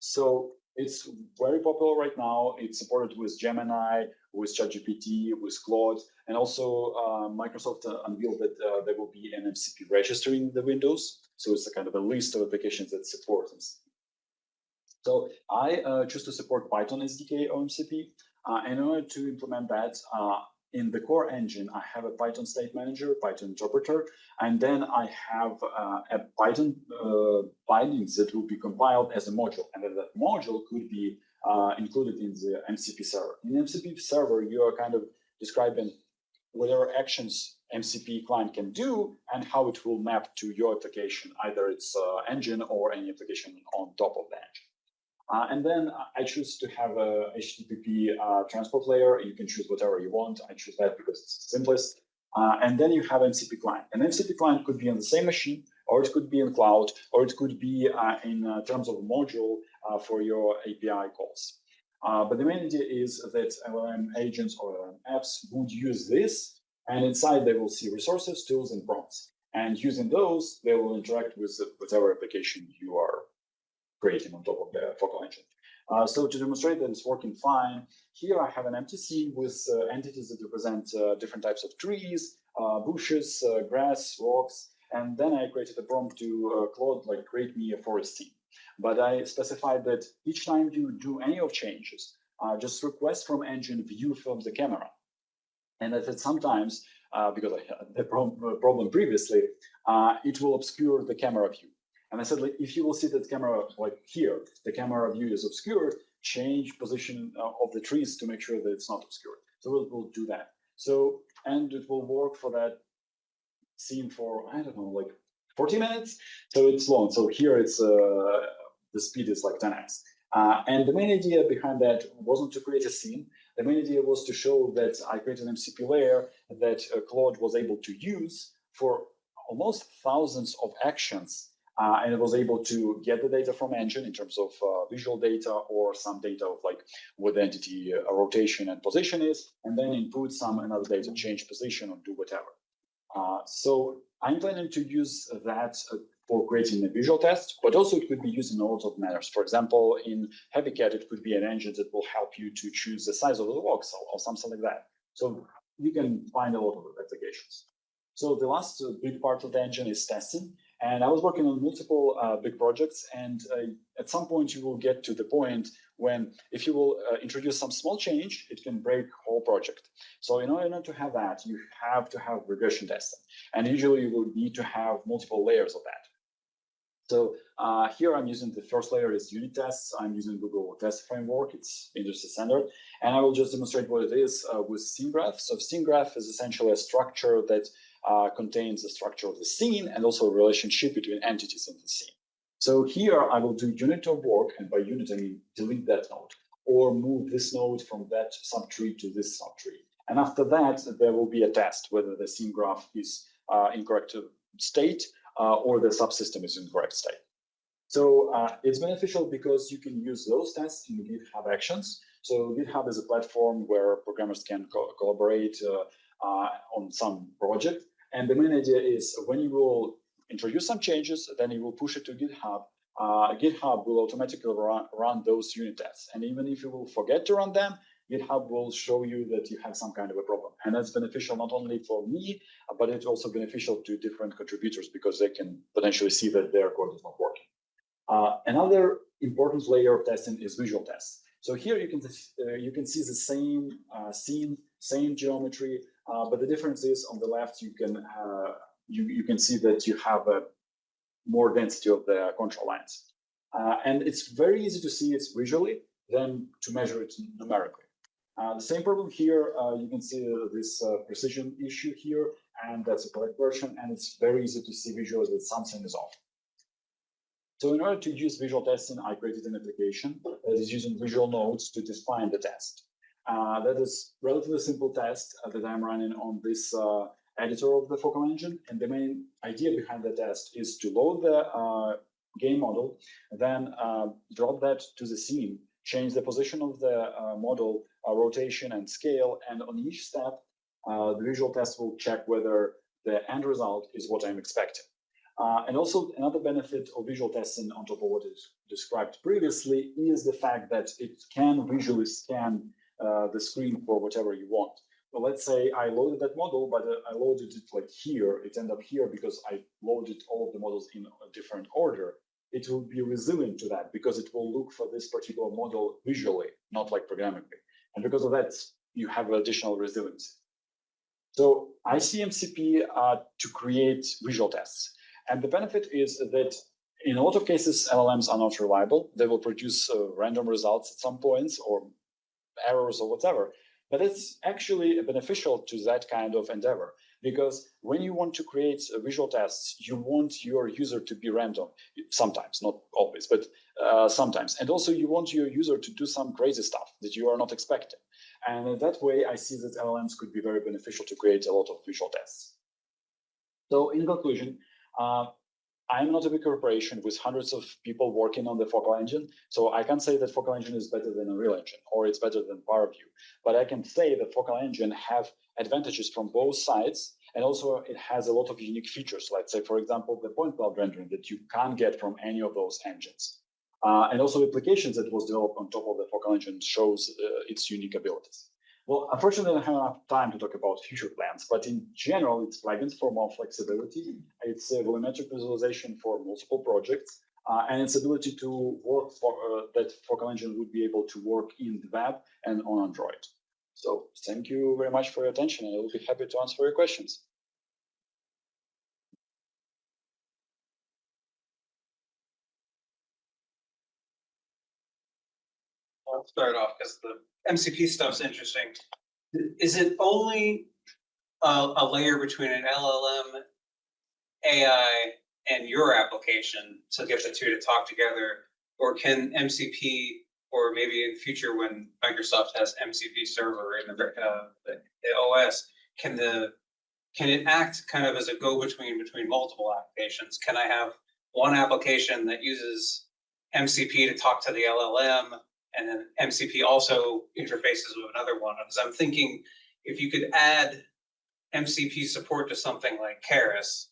So it's very popular right now. It's supported with Gemini, with ChatGPT, with Claude, and also Microsoft unveiled that there will be an MCP registry in the Windows. So it's a kind of a list of applications that support MCP. So I choose to support Python SDK or MCP. And in order to implement that, in the core engine, I have a Python state manager, Python interpreter, and then I have a Python bindings that will be compiled as a module. And then that module could be included in the MCP server. In the MCP server, you are kind of describing whatever actions MCP client can do and how it will map to your application, either it's engine or any application on top of the engine. And then I choose to have a HTTP transport layer. You can choose whatever you want. I choose that because it's the simplest. And then you have MCP client. An MCP client could be on the same machine, or it could be in cloud, or it could be in terms of module for your API calls. But the main idea is that LLM agents or LLM apps would use this, and inside they will see resources, tools, and prompts. And using those, they will interact with whatever application you are creating on top of the Focal Engine. So to demonstrate that it's working fine, here I have an empty scene with entities that represent different types of trees, bushes, grass, rocks, and then I created a prompt to Claude, like create me a forest scene. But I specified that each time you do any of changes, just request from engine view from the camera. And that sometimes, because I had the problem previously, it will obscure the camera view. And I said, like, if you will see that camera, like here, the camera view is obscured, change position of the trees to make sure that it's not obscured. So we'll do that. So, and it will work for that scene for, I don't know, like 40 minutes. So it's long. So here it's, the speed is like 10x. And the main idea behind that wasn't to create a scene. The main idea was to show that I created an MCP layer that Claude was able to use for almost thousands of actions. And it was able to get the data from engine in terms of visual data or some data of like what the entity rotation and position is, and then input some another data, change position or do whatever. So I'm planning to use that for creating a visual test, but also it could be used in a lot of manners. For example, in HeavyCat, it could be an engine that will help you to choose the size of the voxel or something like that. So you can find a lot of applications. So the last big part of the engine is testing. And I was working on multiple big projects, and at some point you will get to the point when if you will introduce some small change, it can break whole project. So in order to have that, you have to have regression testing. And usually you will need to have multiple layers of that. So here I'm using the first layer is unit tests. I'm using Google Test Framework. It's industry standard. And I will just demonstrate what it is with scene graph. So scene graph is essentially a structure that contains the structure of the scene and also a relationship between entities in the scene. So here I will do unit of work, and by unit I mean delete that node or move this node from that subtree to this subtree. And after that, there will be a test whether the scene graph is in correct state or the subsystem is in correct state. So it's beneficial because you can use those tests in GitHub Actions. So GitHub is a platform where programmers can collaborate on some project. And the main idea is when you will introduce some changes, then you will push it to GitHub. GitHub will automatically run those unit tests. And even if you will forget to run them, GitHub will show you that you have some kind of a problem. And that's beneficial not only for me, but it's also beneficial to different contributors because they can potentially see that their code is not working. Another important layer of testing is visual tests. So here you can see the same scene, same geometry, but the difference is on the left you can see that you have a more density of the control lines, and it's very easy to see it visually than to measure it numerically. The same problem here, you can see this precision issue here, and that's a correct version, and it's very easy to see visually that something is off. So in order to use visual testing, I created an application that is using visual nodes to define the test. That is a relatively simple test that I'm running on this editor of the focal engine. And the main idea behind the test is to load the game model, then drop that to the scene, change the position of the model, rotation and scale. And on each step, the visual test will check whether the end result is what I'm expecting. And also another benefit of visual testing on top of what is described previously is the fact that it can visually scan the screen for whatever you want. Well, let's say I loaded that model, but I loaded it like here. It ended up here because I loaded all of the models in a different order. It will be resilient to that because it will look for this particular model visually, not like programmatically. And because of that, you have additional resilience. So I see MCP to create visual tests. And the benefit is that in a lot of cases, LLMs are not reliable. They will produce random results at some points or errors or whatever. But it's actually beneficial to that kind of endeavor, because when you want to create visual tests, you want your user to be random, sometimes, not always, but sometimes. And also you want your user to do some crazy stuff that you are not expecting. And that way, I see that LLMs could be very beneficial to create a lot of visual tests. So in conclusion, I'm not a big corporation with hundreds of people working on the focal engine, so I can't say that focal engine is better than Unreal Engine or it's better than ParaView. But I can say that focal engine have advantages from both sides, and also it has a lot of unique features. Let's say, for example, the point cloud rendering that you can't get from any of those engines. And also the applications that was developed on top of the focal engine shows its unique abilities. Well, unfortunately, I don't have enough time to talk about future plans, but in general, it's plugins for more flexibility. It's a volumetric visualization for multiple projects, and its ability to work for that focal engine would be able to work in the web and on Android. So thank you very much for your attention, and I will be happy to answer your questions. I'll start off because the MCP stuff's interesting. Is it only a layer between an LLM, AI, and your application to get the two to talk together? Or can MCP, or maybe in future when Microsoft has MCP server in the OS, can it act kind of as a go-between between multiple applications? Can I have one application that uses MCP to talk to the LLM, and then MCP also interfaces with another one? Because I'm thinking if you could add MCP support to something like Keras,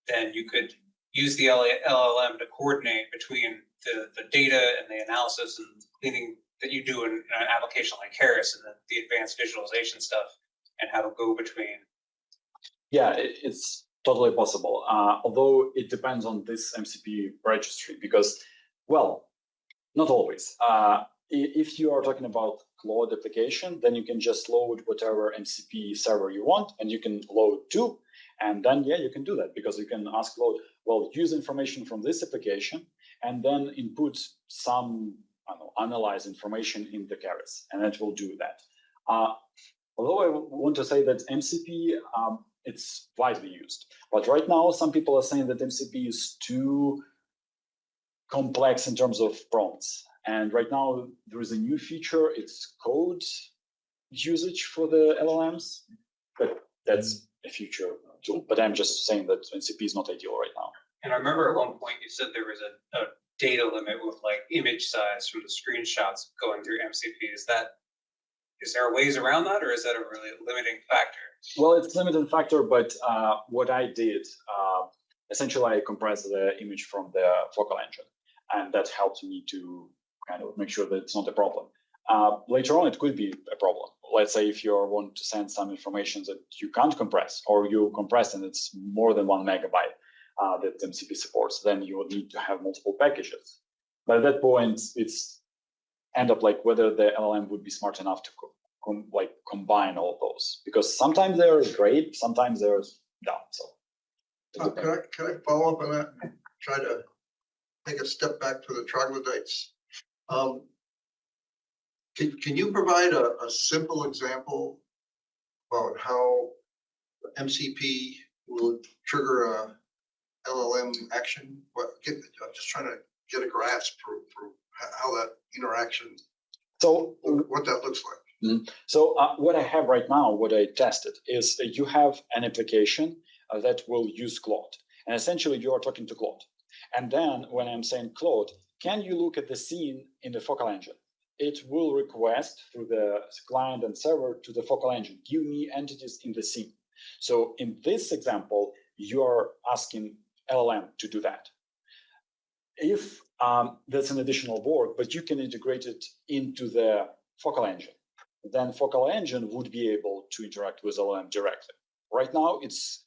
then you could use the LLM to coordinate between the data and the analysis and cleaning that you do in an application like Keras and the advanced visualization stuff, and how to go between. Yeah, it's totally possible, although it depends on this MCP registry because, well, not always. If you are talking about Claude application, then you can just load whatever MCP server you want, and you can load two, and then, yeah, you can do that because you can ask Claude, well, use information from this application, and then input some, I don't know, analyze information in the Keras, and it will do that. Although I want to say that MCP, it's widely used, but right now some people are saying that MCP is too complex in terms of prompts. And right now there is a new feature, it's code usage for the LLMs, but that's a future tool. But I'm just saying that MCP is not ideal right now. And I remember at one point you said there was a data limit with like image size from the screenshots going through MCP. Is there ways around that, or is that a really limiting factor? Well, it's a limiting factor, but what I did, essentially I compressed the image from the focal engine, and that helped me to kind of make sure that it's not a problem. Later on, it could be a problem. Let's say if you want to send some information that you can't compress, or you compress and it's more than 1 megabyte that MCP supports, then you would need to have multiple packages. But at that point, it's end up like whether the LLM would be smart enough to combine all those, because sometimes they're great, sometimes they're dumb. So can I follow up on that and try to take a step back to the troglodytes? Can you provide a simple example about how MCP will trigger a LLM action? I'm just trying to get a grasp for how that interaction, So what that looks like. So what I have right now, what I tested is that you have an application that will use Claude. And essentially you are talking to Claude. And then when I'm saying, Claude, can you look at the scene in the focal engine? It will request through the client and server to the focal engine, give me entities in the scene. So in this example, you are asking LLM to do that. If that's an additional work, but you can integrate it into the focal engine, then focal engine would be able to interact with LLM directly. Right now, it's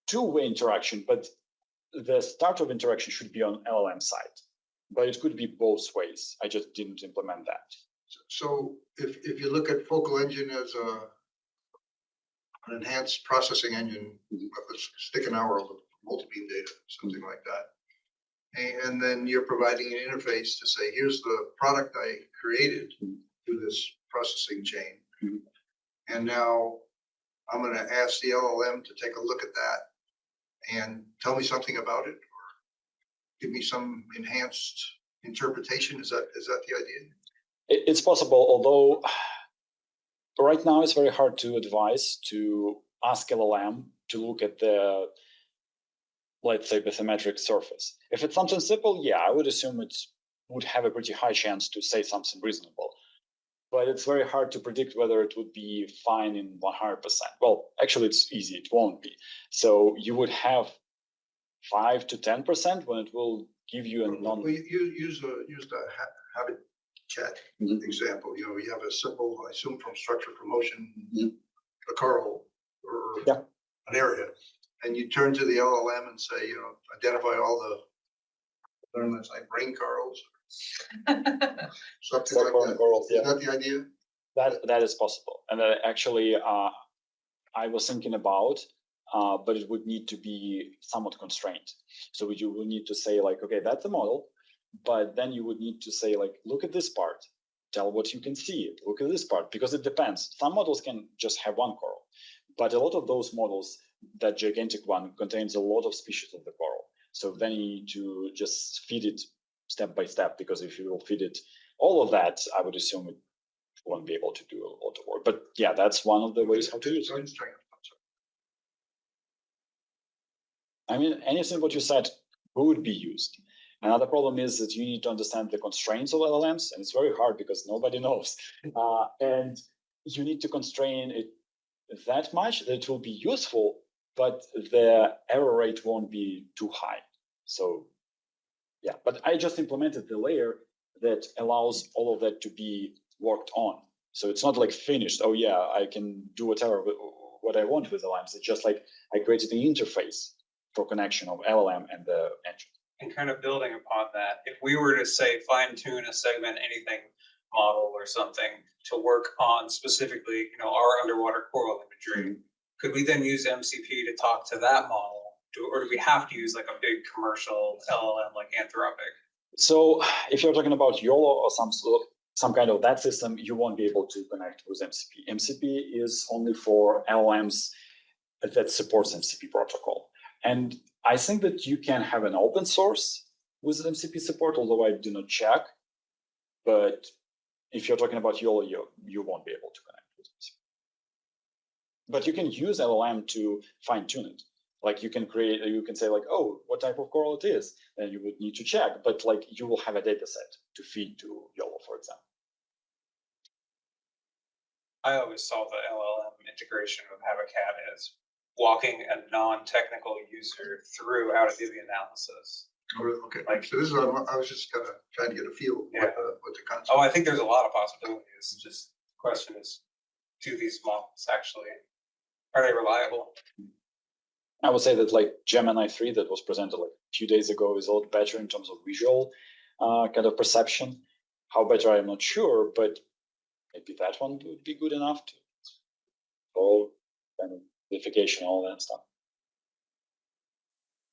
two-way interaction, but the start of interaction should be on LLM side. But it could be both ways. I just didn't implement that. So if you look at focal engine as an enhanced processing engine, let's stick an hour of multi-beam data, something like that. And then you're providing an interface to say, here's the product I created through this processing chain. And now I'm going to ask the LLM to take a look at that and tell me something about it, or give me some enhanced interpretation. Is that the idea? It's possible, although right now it's very hard to advise to ask LLM to look at the, let's say, bathymetric surface. If it's something simple, yeah, I would assume it would have a pretty high chance to say something reasonable. But it's very hard to predict whether it would be fine in 100%. Well, actually, it's easy. It won't be. So you would have 5 to 10% when it will give you a non. Well, you use the habit chat example. You know, you have a simple, I assume from structure promotion, a curl or an area, and you turn to the LLM and say, you know, identify all the, I don't know, it's like brain curls. Something like that. Corals, Is that the idea? That is possible. And actually, I was thinking about, but it would need to be somewhat constrained. So you would need to say like, okay, that's the model, but then you would need to say like, look at this part, tell what you can see, look at this part, because it depends. Some models can just have one coral, but a lot of those models, that gigantic one contains a lot of species of the coral. So then you need to just feed it step by step, because if you will feed it all of that, I would assume it won't be able to do a lot of work. But yeah, that's one of the ways how to use it. I mean, anything what you said would be used. Another problem is that you need to understand the constraints of LLMs, and it's very hard because nobody knows. And you need to constrain it that much that it will be useful, but the error rate won't be too high. So yeah, but I just implemented the layer that allows all of that to be worked on. So it's not like finished. Oh yeah, I can do whatever what I want with LLMs. It's just like I created the interface for connection of LLM and the engine. And kind of building upon that, if we were to say fine tune a segment anything model or something to work on specifically, you know, our underwater coral imagery, could we then use MCP to talk to that model? Or do we have to use like a big commercial LLM like Anthropic? So if you're talking about YOLO or some kind of that system, you won't be able to connect with MCP. MCP is only for LLMs that supports MCP protocol. And I think that you can have an open source with MCP support, although I do not check. But if you're talking about YOLO, you won't be able to connect with MCP. But you can use LLM to fine tune it. Like you can say like, oh, what type of coral it is, and you would need to check. But like you will have a data set to feed to YOLO, for example. I always saw the LLM integration of Habitat as walking a non-technical user through how to do the analysis. Okay, so this is, I was just kind of trying to get a feel of what the concept. Oh, I think there's a lot of possibilities. Just the question is, do these models actually, are they reliable? I would say that like Gemini 3 that was presented like a few days ago is a lot better in terms of visual kind of perception. How better, I'm not sure, but maybe that one would be good enough to all kind of verification, all that stuff.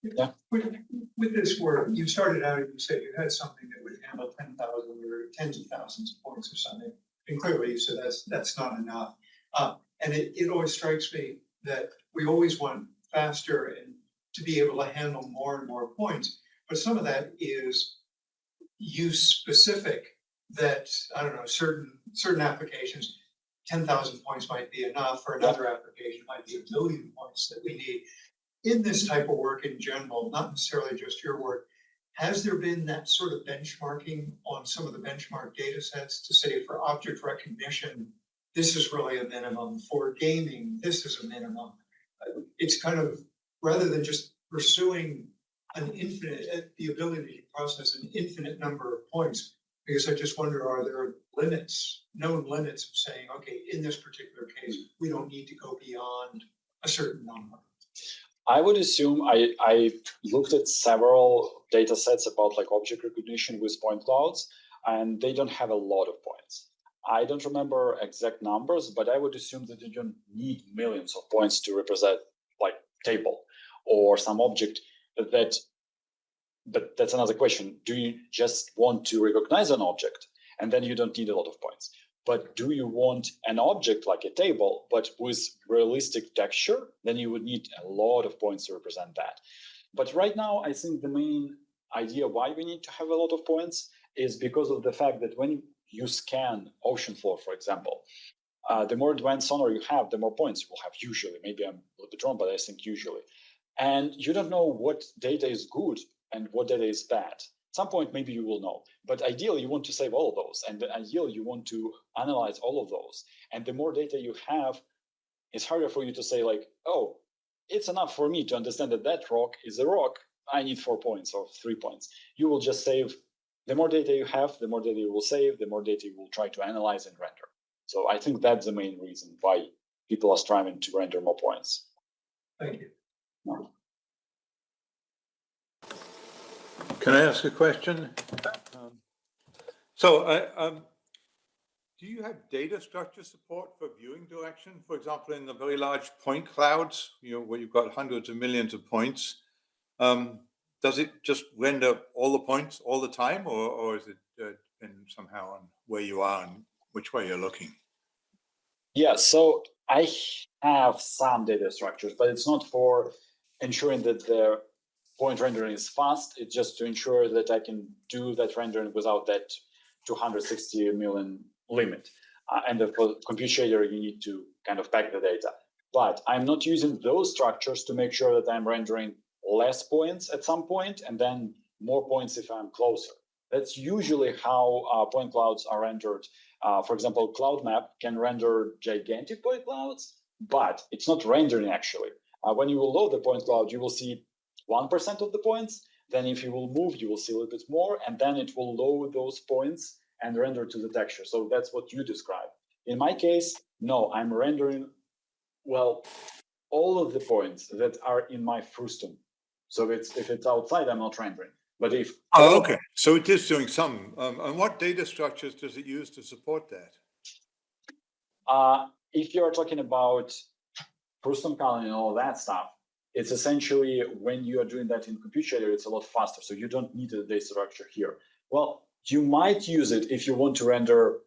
Yeah. With this work, you started out and you said you had something that would handle 10,000 or tens of thousands of points or something. And clearly you said that's not enough. And it always strikes me that we always want faster and to be able to handle more and more points. But some of that is use specific that, I don't know, certain applications, 10,000 points might be enough, or another application might be 1 billion points that we need. In this type of work in general, not necessarily just your work, has there been that sort of benchmarking on some of the benchmark data sets to say for object recognition, this is really a minimum, for gaming, this is a minimum? It's kind of, rather than just pursuing an infinite, the ability to process an infinite number of points, because I just wonder, are there limits, known limits of saying, okay, in this particular case, we don't need to go beyond a certain number? I would assume I looked at several data sets about like object recognition with point clouds, and they don't have a lot of points. I don't remember exact numbers, but I would assume that you don't need millions of points to represent like table or some object that, but that's another question. Do you just want to recognize an object and then you don't need a lot of points? But do you want an object like a table, but with realistic texture? Then you would need a lot of points to represent that. But right now, I think the main idea why we need to have a lot of points is because of the fact that when you scan ocean floor, for example, the more advanced sonar you have, the more points you will have usually. Maybe I'm a little bit wrong, but I think usually. And you don't know what data is good and what data is bad. At some point, maybe you will know. But ideally, you want to save all of those. And ideally, you want to analyze all of those. And the more data you have, it's harder for you to say like, oh, it's enough for me to understand that that rock is a rock. I need 4 points or 3 points. You will just save. The more data you have, the more data you will save, the more data you will try to analyze and render. So I think that's the main reason why people are striving to render more points. Thank you. No. Can I ask a question? Do you have data structure support for viewing direction? For example, in the very large point clouds, where you've got hundreds of millions of points, does it just render all the points all the time, or is it depend somehow on where you are and which way you're looking? Yeah, so I have some data structures, but it's not for ensuring that the point rendering is fast. It's just to ensure that I can do that rendering without that 260 million limit. And for compute shader, you need to kind of pack the data. But I'm not using those structures to make sure that I'm rendering less points at some point and then more points if I'm closer. That's usually how point clouds are rendered. For example, Cloud Map can render gigantic point clouds, but it's not rendering actually. When you will load the point cloud, you will see 1% of the points. Then if you will move, you will see a little bit more, and then it will load those points and render to the texture. So that's what you described. In my case, no, I'm rendering, well, all of the points that are in my frustum. So if it's outside, I'm not rendering. But if okay, so it is doing some. And what data structures does it use to support that? If you're talking about frustum calling and all that stuff, it's essentially when you are doing that in compute shader, it's a lot faster. So you don't need a data structure here. Well, you might use it if you want to render,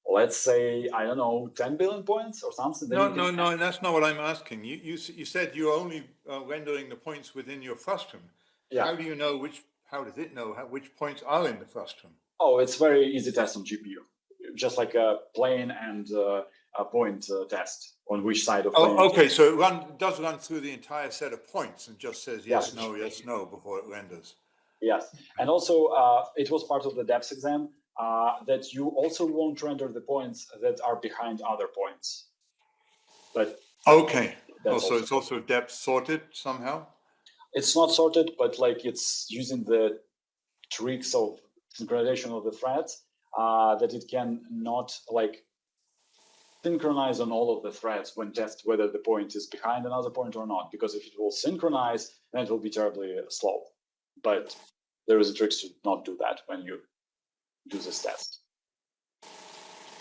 let's say, I don't know, 10 billion points or something. No, that's not what I'm asking. You said you're only rendering the points within your frustum. Yeah. How do you know how does it know which points are in the frustum? Oh, it's very easy test on GPU. Just like a plane and a point test on which side of plane. Oh, okay, so it does run through the entire set of points and just says yes, no, yes, no before it renders. Yes, and also it was part of the depth exam that you also won't render the points that are behind other points. But okay, so it's also depth sorted somehow? It's not sorted, but like it's using the tricks of synchronization of the threads that it can not like synchronize on all of the threads when test whether the point is behind another point or not. Because if it will synchronize, then it will be terribly slow. But there is a trick to not do that when you do this test.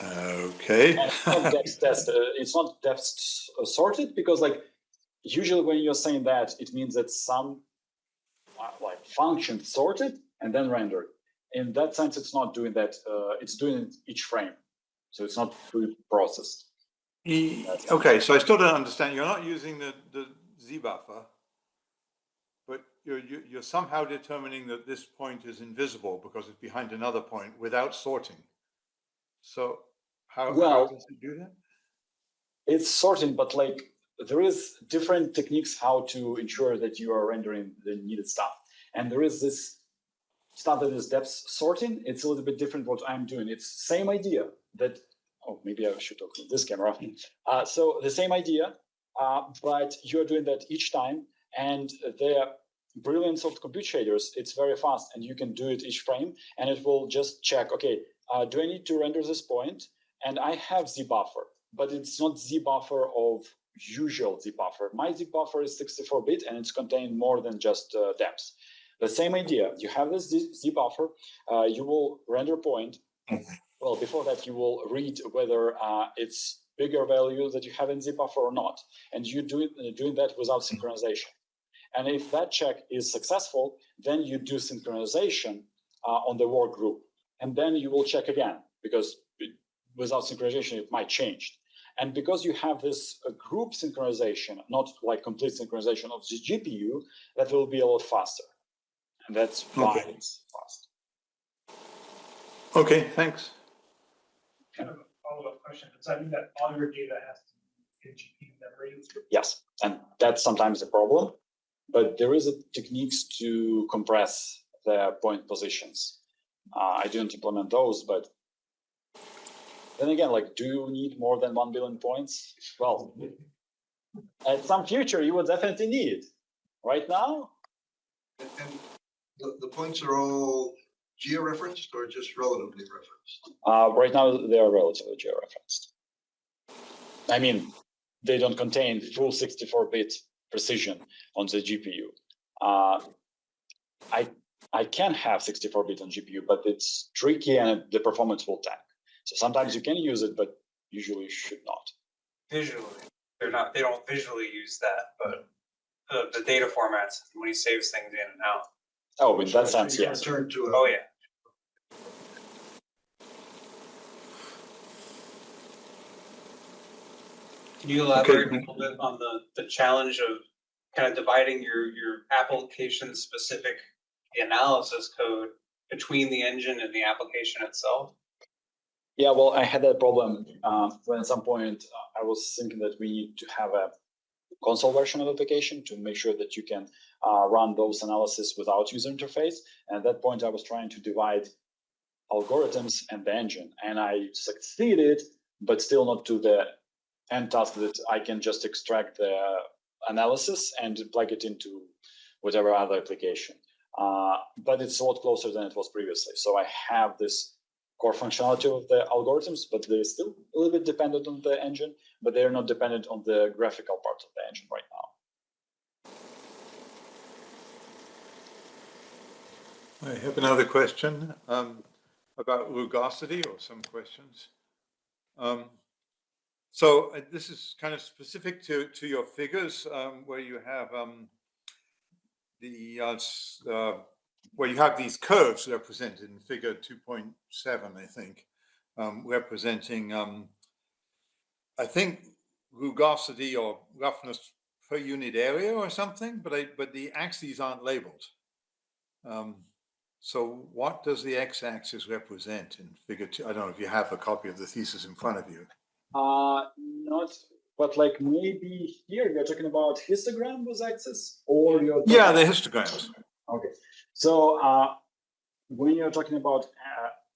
Okay. And it's not depth test. It's not depth sorted because like usually when you're saying that, it means that some like function sorted and then rendered. In that sense, it's not doing that. It's doing it each frame. So it's not pre-processed. Okay, so I still don't understand. You're not using the Z buffer, but you're somehow determining that this point is invisible because it's behind another point without sorting. So how does it do that? It's sorting, but like there is different techniques how to ensure that you are rendering the needed stuff. And there is this stuff that is depth sorting. It's a little bit different what I'm doing. It's same idea that, oh, maybe I should talk with this camera. So the same idea, but you're doing that each time. And the brilliance of compute shaders, it's very fast and you can do it each frame and it will just check, okay, do I need to render this point? And I have Z buffer, but it's not Z buffer of usual Z buffer. My Z buffer is 64-bit and it's contained more than just depth. The same idea, you have this Z buffer, you will render point. Well, before that, you will read whether it's bigger value that you have in Z buffer or not. And you doing that without synchronization. And if that check is successful, then you do synchronization on the work group. And then you will check again, because without synchronization, it might change. And because you have this group synchronization, not like complete synchronization of the GPU, that will be a lot faster. And that's why it's fast. Okay, thanks. Kind of a follow-up question. Does that mean that all your data has to be in GPU memory? Yes, and that's sometimes a problem. But there is a techniques to compress the point positions. I didn't implement those, but then again, like, do you need more than 1 billion points? Well, at some future, you would definitely need it. Right now? And the points are all georeferenced or just relatively referenced? Right now, they are relatively georeferenced. I mean, they don't contain full 64-bit precision on the GPU. I can have 64-bit on GPU, but it's tricky and the performance will tank. So sometimes you can use it, but usually you should not. Visually, they don't visually use that, but the data formats, when he saves things in and out. Oh, in that sense, yes. Return to Oh, yeah. Can you elaborate a little bit on the challenge of kind of dividing your application specific analysis code between the engine and the application itself? Yeah, well, I had that problem when at some point I was thinking that we need to have a console version of the application to make sure that you can run those analysis without user interface. And at that point, I was trying to divide algorithms and the engine, and I succeeded, but still not to the end task that I can just extract the analysis and plug it into whatever other application. But it's a lot closer than it was previously. So I have this core functionality of the algorithms, but they're still a little bit dependent on the engine, but they're not dependent on the graphical part of the engine right now. I have another question about rugosity, or some questions. So this is kind of specific to your figures, where you have where you have these curves represented in figure 2.7, I think, representing, I think, rugosity or roughness per unit area or something, but the axes aren't labeled. So what does the x-axis represent in figure 2? I don't know if you have a copy of the thesis in front of you. Not, but like maybe here you're talking about histogram with axis, or you're Yeah, the histograms. Okay, so when you're talking about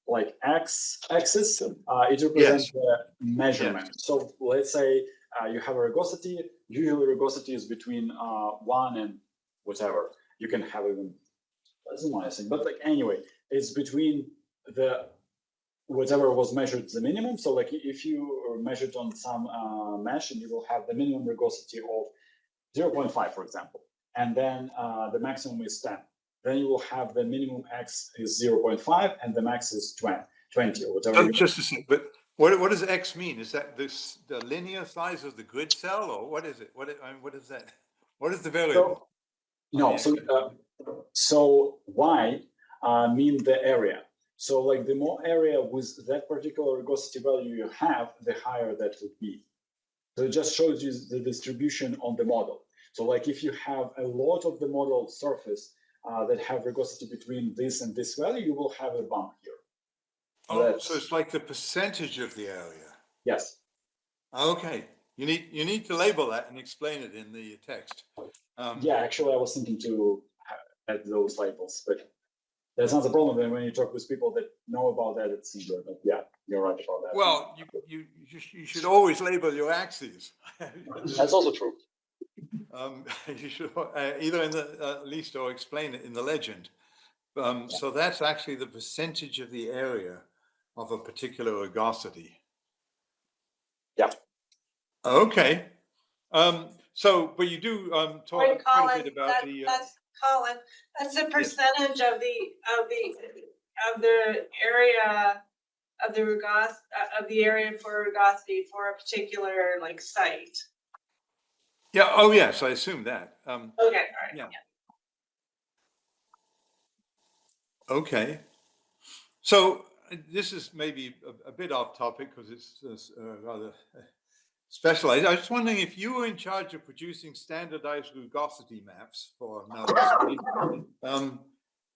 like x-axis, it represents the measurement. Yes. So let's say you have a rugosity. Usually rugosity is between 1 and whatever. You can have even less than 1, I think. But like anyway, it's between the whatever was measured the minimum. So like if you measured on some mesh, and you will have the minimum rugosity of 0.5, for example, and then the maximum is 10. Then you will have the minimum x is 0.5 and the max is 20 or whatever. Just a second, but what does x mean? Is that the linear size of the grid cell, or what is it? What is that? What is the variable? So, no, so y mean the area. So like the more area with that particular rugosity value you have, the higher that would be. So it just shows you the distribution on the model. So like if you have a lot of the model surface that have rugosity between this and this value, you will have a bump here. Oh, so it's like the percentage of the area. Yes. Okay. You need to label that and explain it in the text. Yeah, actually, I was thinking to add those labels, but that's not the problem. And when you talk with people that know about that, it's easier. But yeah, you're right about that. Well, you should always label your axes. That's also true. You should either in the least or explain it in the legend. So that's actually the percentage of the area of a particular rugosity. Yeah. Okay. So, but you do talk Wait, quite Colin, a bit about the. that's Colin. That's the percentage of the area of the area for rugosity for a particular like site. Yeah. Oh, yes. I assume that. Okay. All right. Yeah. Okay. So this is maybe a bit off topic because it's rather specialized. I was just wondering if you were in charge of producing standardized rugosity maps for melanoma,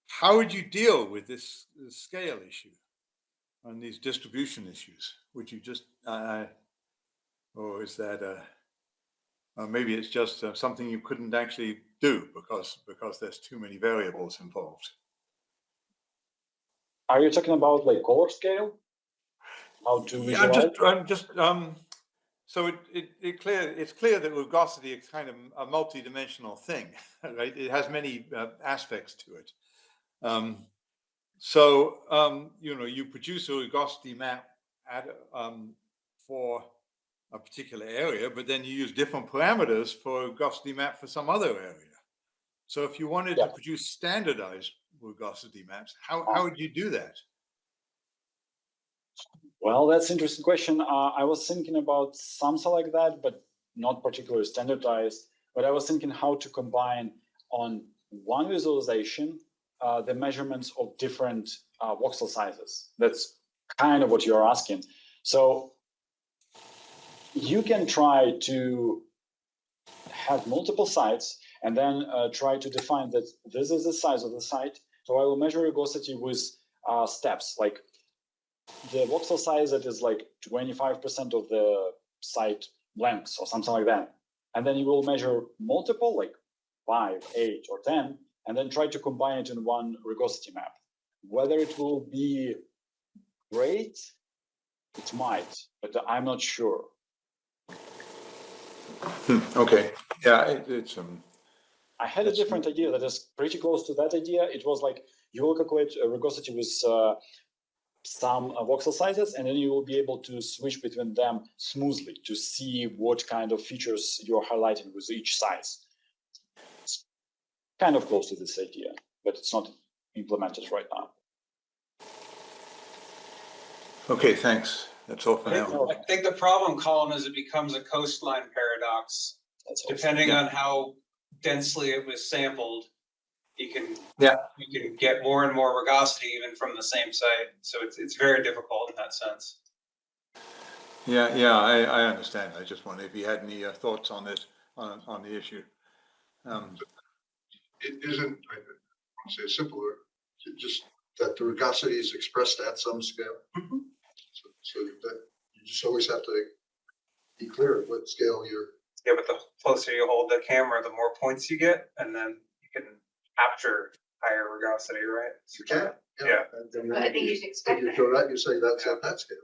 how would you deal with this scale issue and these distribution issues? Would you just, or is that, or maybe it's just something you couldn't actually do because there's too many variables involved? Are you talking about like color scale? How to visualize? I'm just so it's clear that rugosity is kind of a multi-dimensional thing, right? It has many aspects to it. You produce a rugosity map for a particular area, but then you use different parameters for a rugosity map for some other area. So if you wanted to produce standardized rugosity maps, how would you do that? Well, that's an interesting question. I was thinking about something like that, but not particularly standardized. But I was thinking how to combine on one visualization the measurements of different voxel sizes. That's kind of what you're asking. So you can try to have multiple sites and then try to define that this is the size of the site. So I will measure rugosity with steps, like the voxel size that is like 25% of the site length or something like that. And then you will measure multiple, like 5, 8, or 10, and then try to combine it in one rugosity map. Whether it will be great, it might, but I'm not sure. Okay. Yeah, it's I had a different idea that is pretty close to that idea. It was like you will calculate rugosity with some voxel sizes, and then you will be able to switch between them smoothly to see what kind of features you're highlighting with each size. It's kind of close to this idea, but it's not implemented right now. okay. Thanks. That's all for now. I think the problem, Colin, is it becomes a coastline paradox. Depending on how densely it was sampled, you can get more and more rugosity even from the same site. So it's very difficult in that sense. Yeah, I understand. I just wondered if you had any thoughts on this, on the issue. It isn't, I want to say simpler, just that the rugosity is expressed at some scale. Mm-hmm. So that you just always have to be clear at what scale you're. Yeah, but the closer you hold the camera, the more points you get, and then you can capture higher rugosity, right? You can. Yeah. And But I think you should expect if you that. show that, you say that's at that scale.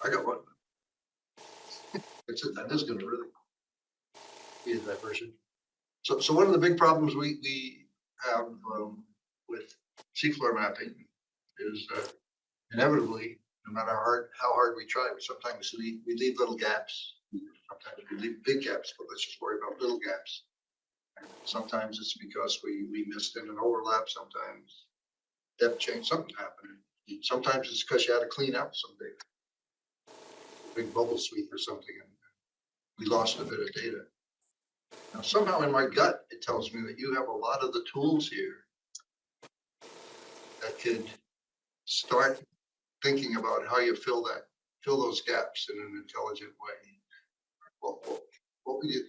I got one. That is going to really be a diversion. So one of the big problems we have with seafloor mapping is that inevitably, no matter how hard we try, sometimes we leave little gaps. Sometimes we leave big gaps, but let's just worry about little gaps. And sometimes it's because we missed in an overlap. Sometimes depth change, something happened. Sometimes it's because you had to clean out some big bubble sweep or something, and we lost a bit of data. Now, somehow in my gut, it tells me that you have a lot of the tools here that could start thinking about how you fill those gaps in an intelligent way. What would you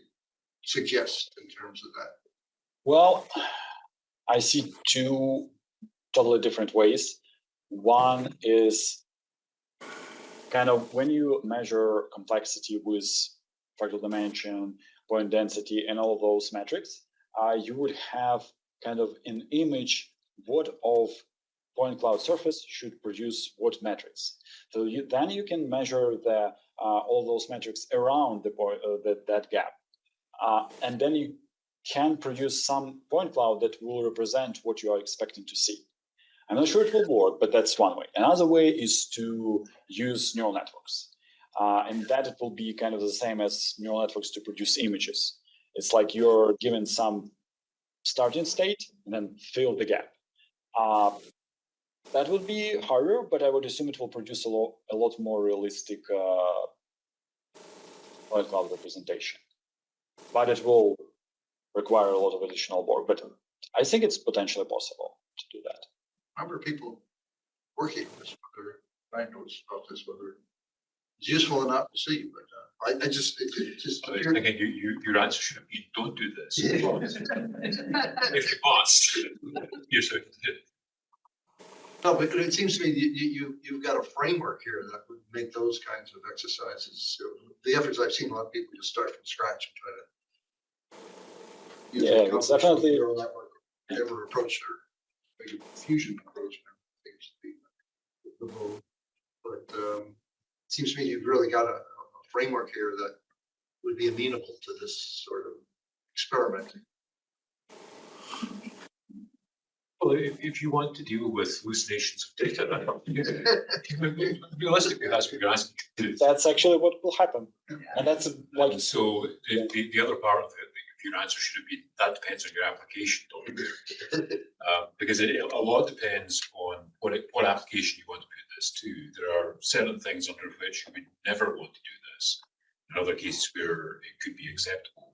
suggest in terms of that? Well, I see two totally different ways. One is kind of when you measure complexity with fractal dimension, point density, and all those metrics, you would have kind of an image what of point cloud surface should produce what metrics. So then you can measure the all those metrics around the point that gap, and then you can produce some point cloud that will represent what you are expecting to see. I'm not sure it will work, but that's one way. Another way is to use neural networks, and that it will be kind of the same as neural networks to produce images. It's like you're given some starting state and then fill the gap. That would be harder, but I would assume it will produce a lot more realistic point cloud representation. But it will require a lot of additional work. But I think it's potentially possible to do that. Number of people working on this, whether I know about this, whether it's useful or not, we'll see. But I just I was thinking your answer should have been, don't do this. If you must, you should. No, but it seems to me you've got a framework here that would make those kinds of exercises. The efforts I've seen, a lot of people just start from scratch and try to use Yeah, it's definitely neural network. Never approach their fusion approach. Seems to be the move. But it seems to me you've really got a framework here that would be amenable to this sort of experimenting. Well, if you want to deal with hallucinations of data, realistically, that's what you're asking to do. That's actually what will happen. And that's like. So the other part of it, your answer should have been, that depends on your application, because a lot depends on what application you want to put this to. There are certain things under which you would never want to do this. In other cases where it could be acceptable,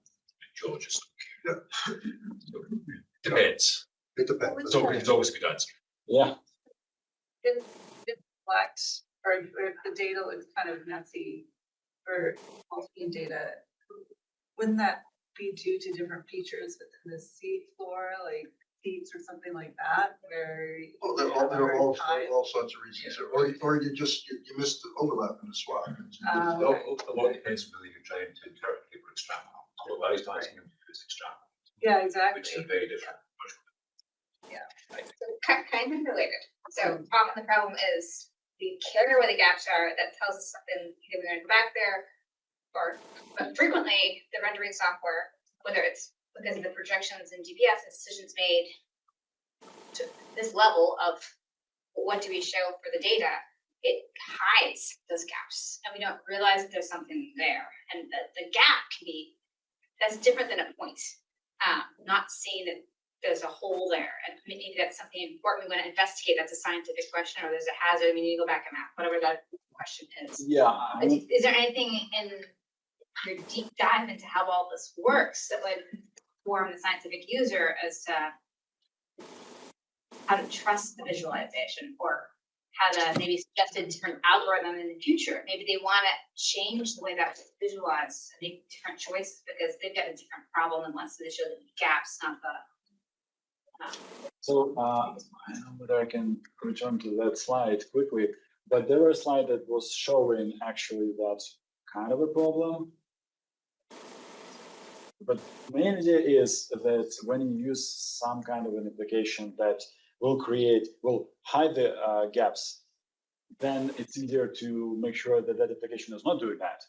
geologists don't care. So, depends. It depends. It's always a good answer. Yeah. If collect or if the data looks kind of messy or multi data, wouldn't that be due to different features within the seed floor, like seeds or something like that, where There are all sorts of reasons, or you missed the overlap in the swap. A lot depends on whether you're trying to interpret or extrapolate. So what I was asking him to do is extrapolate. Yeah, exactly. Which is very different. So kind of related. So often the problem is we care where the gaps are. That tells us something, either we're going to go back there, but frequently the rendering software, whether it's because of the projections in GPS, decisions made to this level of what do we show for the data, it hides those gaps, and we don't realize that there's something there. And the gap can be, that's different than a point. Not seeing that there's a hole there, and maybe that's something important we want to investigate. That's a scientific question, or there's a hazard. I mean, you go back and map, whatever that question is. Yeah. Is there anything in your deep dive into how all this works that would inform the scientific user as to how to trust the visualization, or how to maybe suggest a different algorithm in the future? Maybe they want to change the way that's visualized and make different choices because they've got a different problem and wants to show the gaps, not the. So I don't know whether I can return to that slide quickly, but there was a slide that was showing actually that kind of a problem. But the main idea is that when you use some kind of an application that will hide the gaps, then it's easier to make sure that that application is not doing that.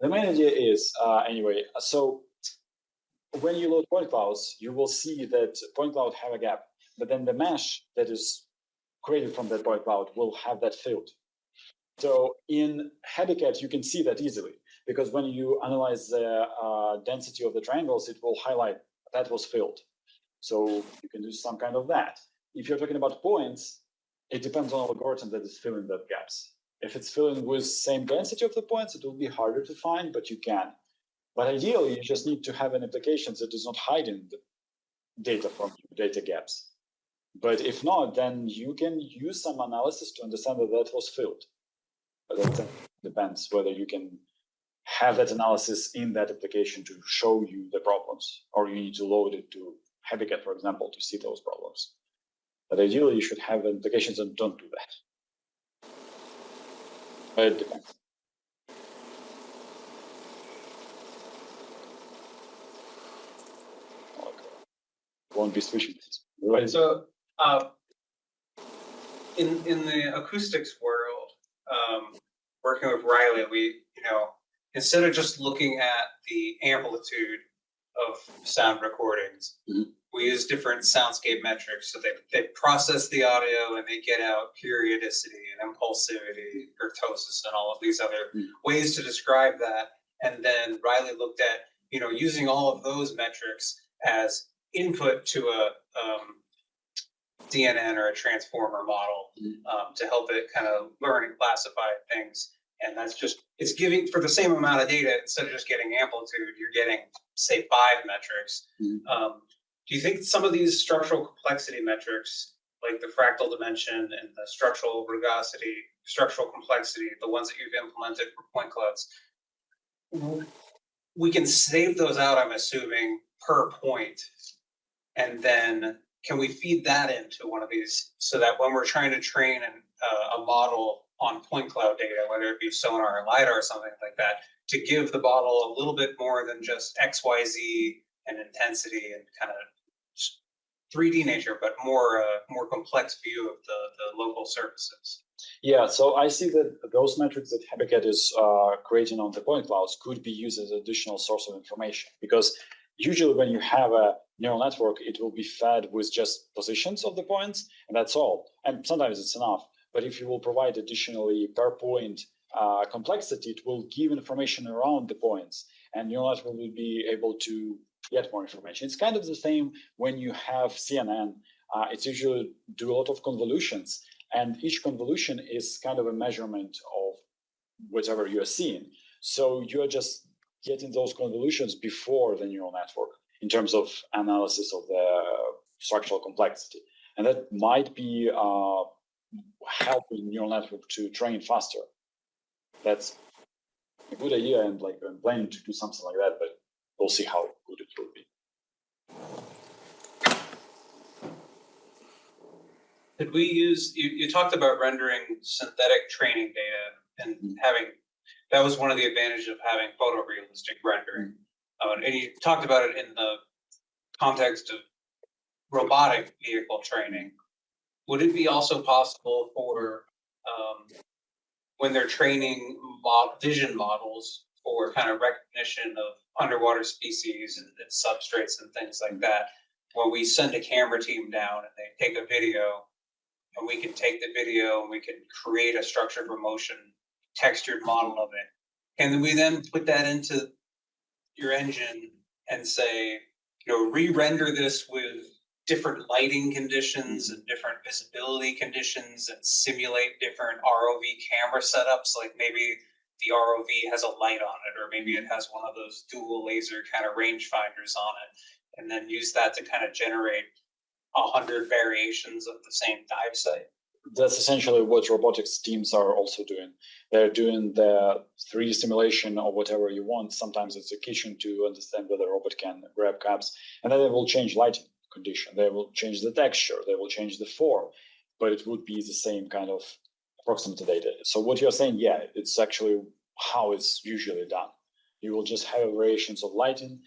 The main idea is, anyway, so when you load point clouds, you will see that point cloud have a gap, but then the mesh that is created from that point cloud will have that filled. So in Habitat, you can see that easily, because when you analyze the density of the triangles, it will highlight that was filled. So you can do some kind of that. If you're talking about points, it depends on the algorithm that is filling that gaps. If it's filling with same density of the points, it will be harder to find, but you can. But ideally, you just need to have an application that is not hiding the data from you, data gaps. But if not, then you can use some analysis to understand that that was filled. But that depends whether you can have that analysis in that application to show you the problems, or you need to load it to Habitat, for example, to see those problems. But ideally, you should have applications that don't do that. But it depends. Okay. Won't be switching this. Right. So, in the acoustics world, working with Riley, we, instead of just looking at the amplitude of sound recordings, we use different soundscape metrics. So they process the audio and they get out periodicity and impulsivity, kurtosis, and all of these other ways to describe that. And then Riley looked at, using all of those metrics as input to a CNN or a transformer model to help it kind of learn and classify things. And that's just, it's giving, for the same amount of data, instead of just getting amplitude, you're getting, say, 5 metrics. Do you think some of these structural complexity metrics, like the fractal dimension and the structural rugosity, structural complexity, the ones that you've implemented for point clouds, we can save those out, I'm assuming, per point, and then can we feed that into one of these so that when we're trying to train a model on point cloud data, whether it be sonar or LiDAR or something like that, to give the model a little bit more than just XYZ and intensity and kind of 3D nature, but more complex view of the local surfaces? Yeah, so I see that those metrics that Habitat is creating on the point clouds could be used as an additional source of information, because usually when you have a neural network, it will be fed with just positions of the points, and that's all. And sometimes it's enough. But if you will provide additionally per point complexity, it will give information around the points, and neural network will be able to get more information. It's kind of the same when you have CNN. It's usually do a lot of convolutions, and each convolution is kind of a measurement of whatever you are seeing. So you're just getting those convolutions before the neural network in terms of analysis of the structural complexity. And that might be helping neural network to train faster. That's a good idea, and like I'm planning to do something like that, but we'll see how good it will be. Did we use, you talked about rendering synthetic training data and having, that was one of the advantages of having photorealistic rendering. And you talked about it in the context of robotic vehicle training. Would it be also possible for when they're training vision models for kind of recognition of underwater species and substrates and things like that, where we send a camera team down and they take a video, and we can take the video and we can create a structured for motion textured model of it, and then we then put that into your engine and say, re-render this with different lighting conditions and different visibility conditions and simulate different ROV camera setups. Like maybe the ROV has a light on it, or maybe it has one of those dual laser kind of rangefinders on it, and then use that to kind of generate 100 variations of the same dive site. That's essentially what robotics teams are also doing. They're doing the 3D simulation or whatever you want. Sometimes it's a kitchen to understand whether a robot can grab caps, and then they will change lighting condition. They will change the texture. They will change the form, but it would be the same kind of approximate data. So what you're saying, yeah, it's actually how it's usually done. You will just have variations of lighting,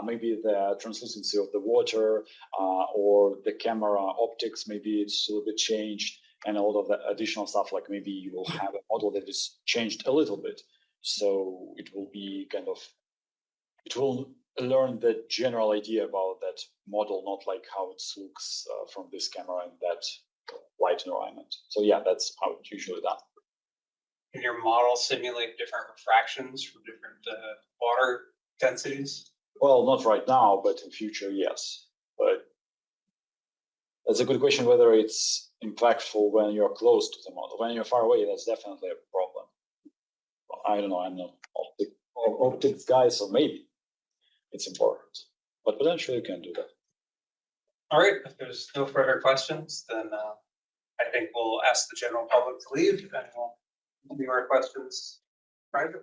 maybe the translucency of the water or the camera optics, maybe it's a little bit changed, and a lot of the additional stuff, like maybe you will have a model that is changed a little bit. So it will be kind of, it will learn the general idea about that model, not like how it looks from this camera in that light environment. So yeah, that's how it's usually done. Can your model simulate different refractions from different water densities? Well, not right now, but in future, yes. But that's a good question whether it's impactful when you're close to the model. When you're far away, that's definitely a problem. Well, I don't know, I'm not optics guy, so maybe. it's important. But potentially you can do that. All right, if there's no further questions, then I think we'll ask the general public to leave and we'll do our questions privately.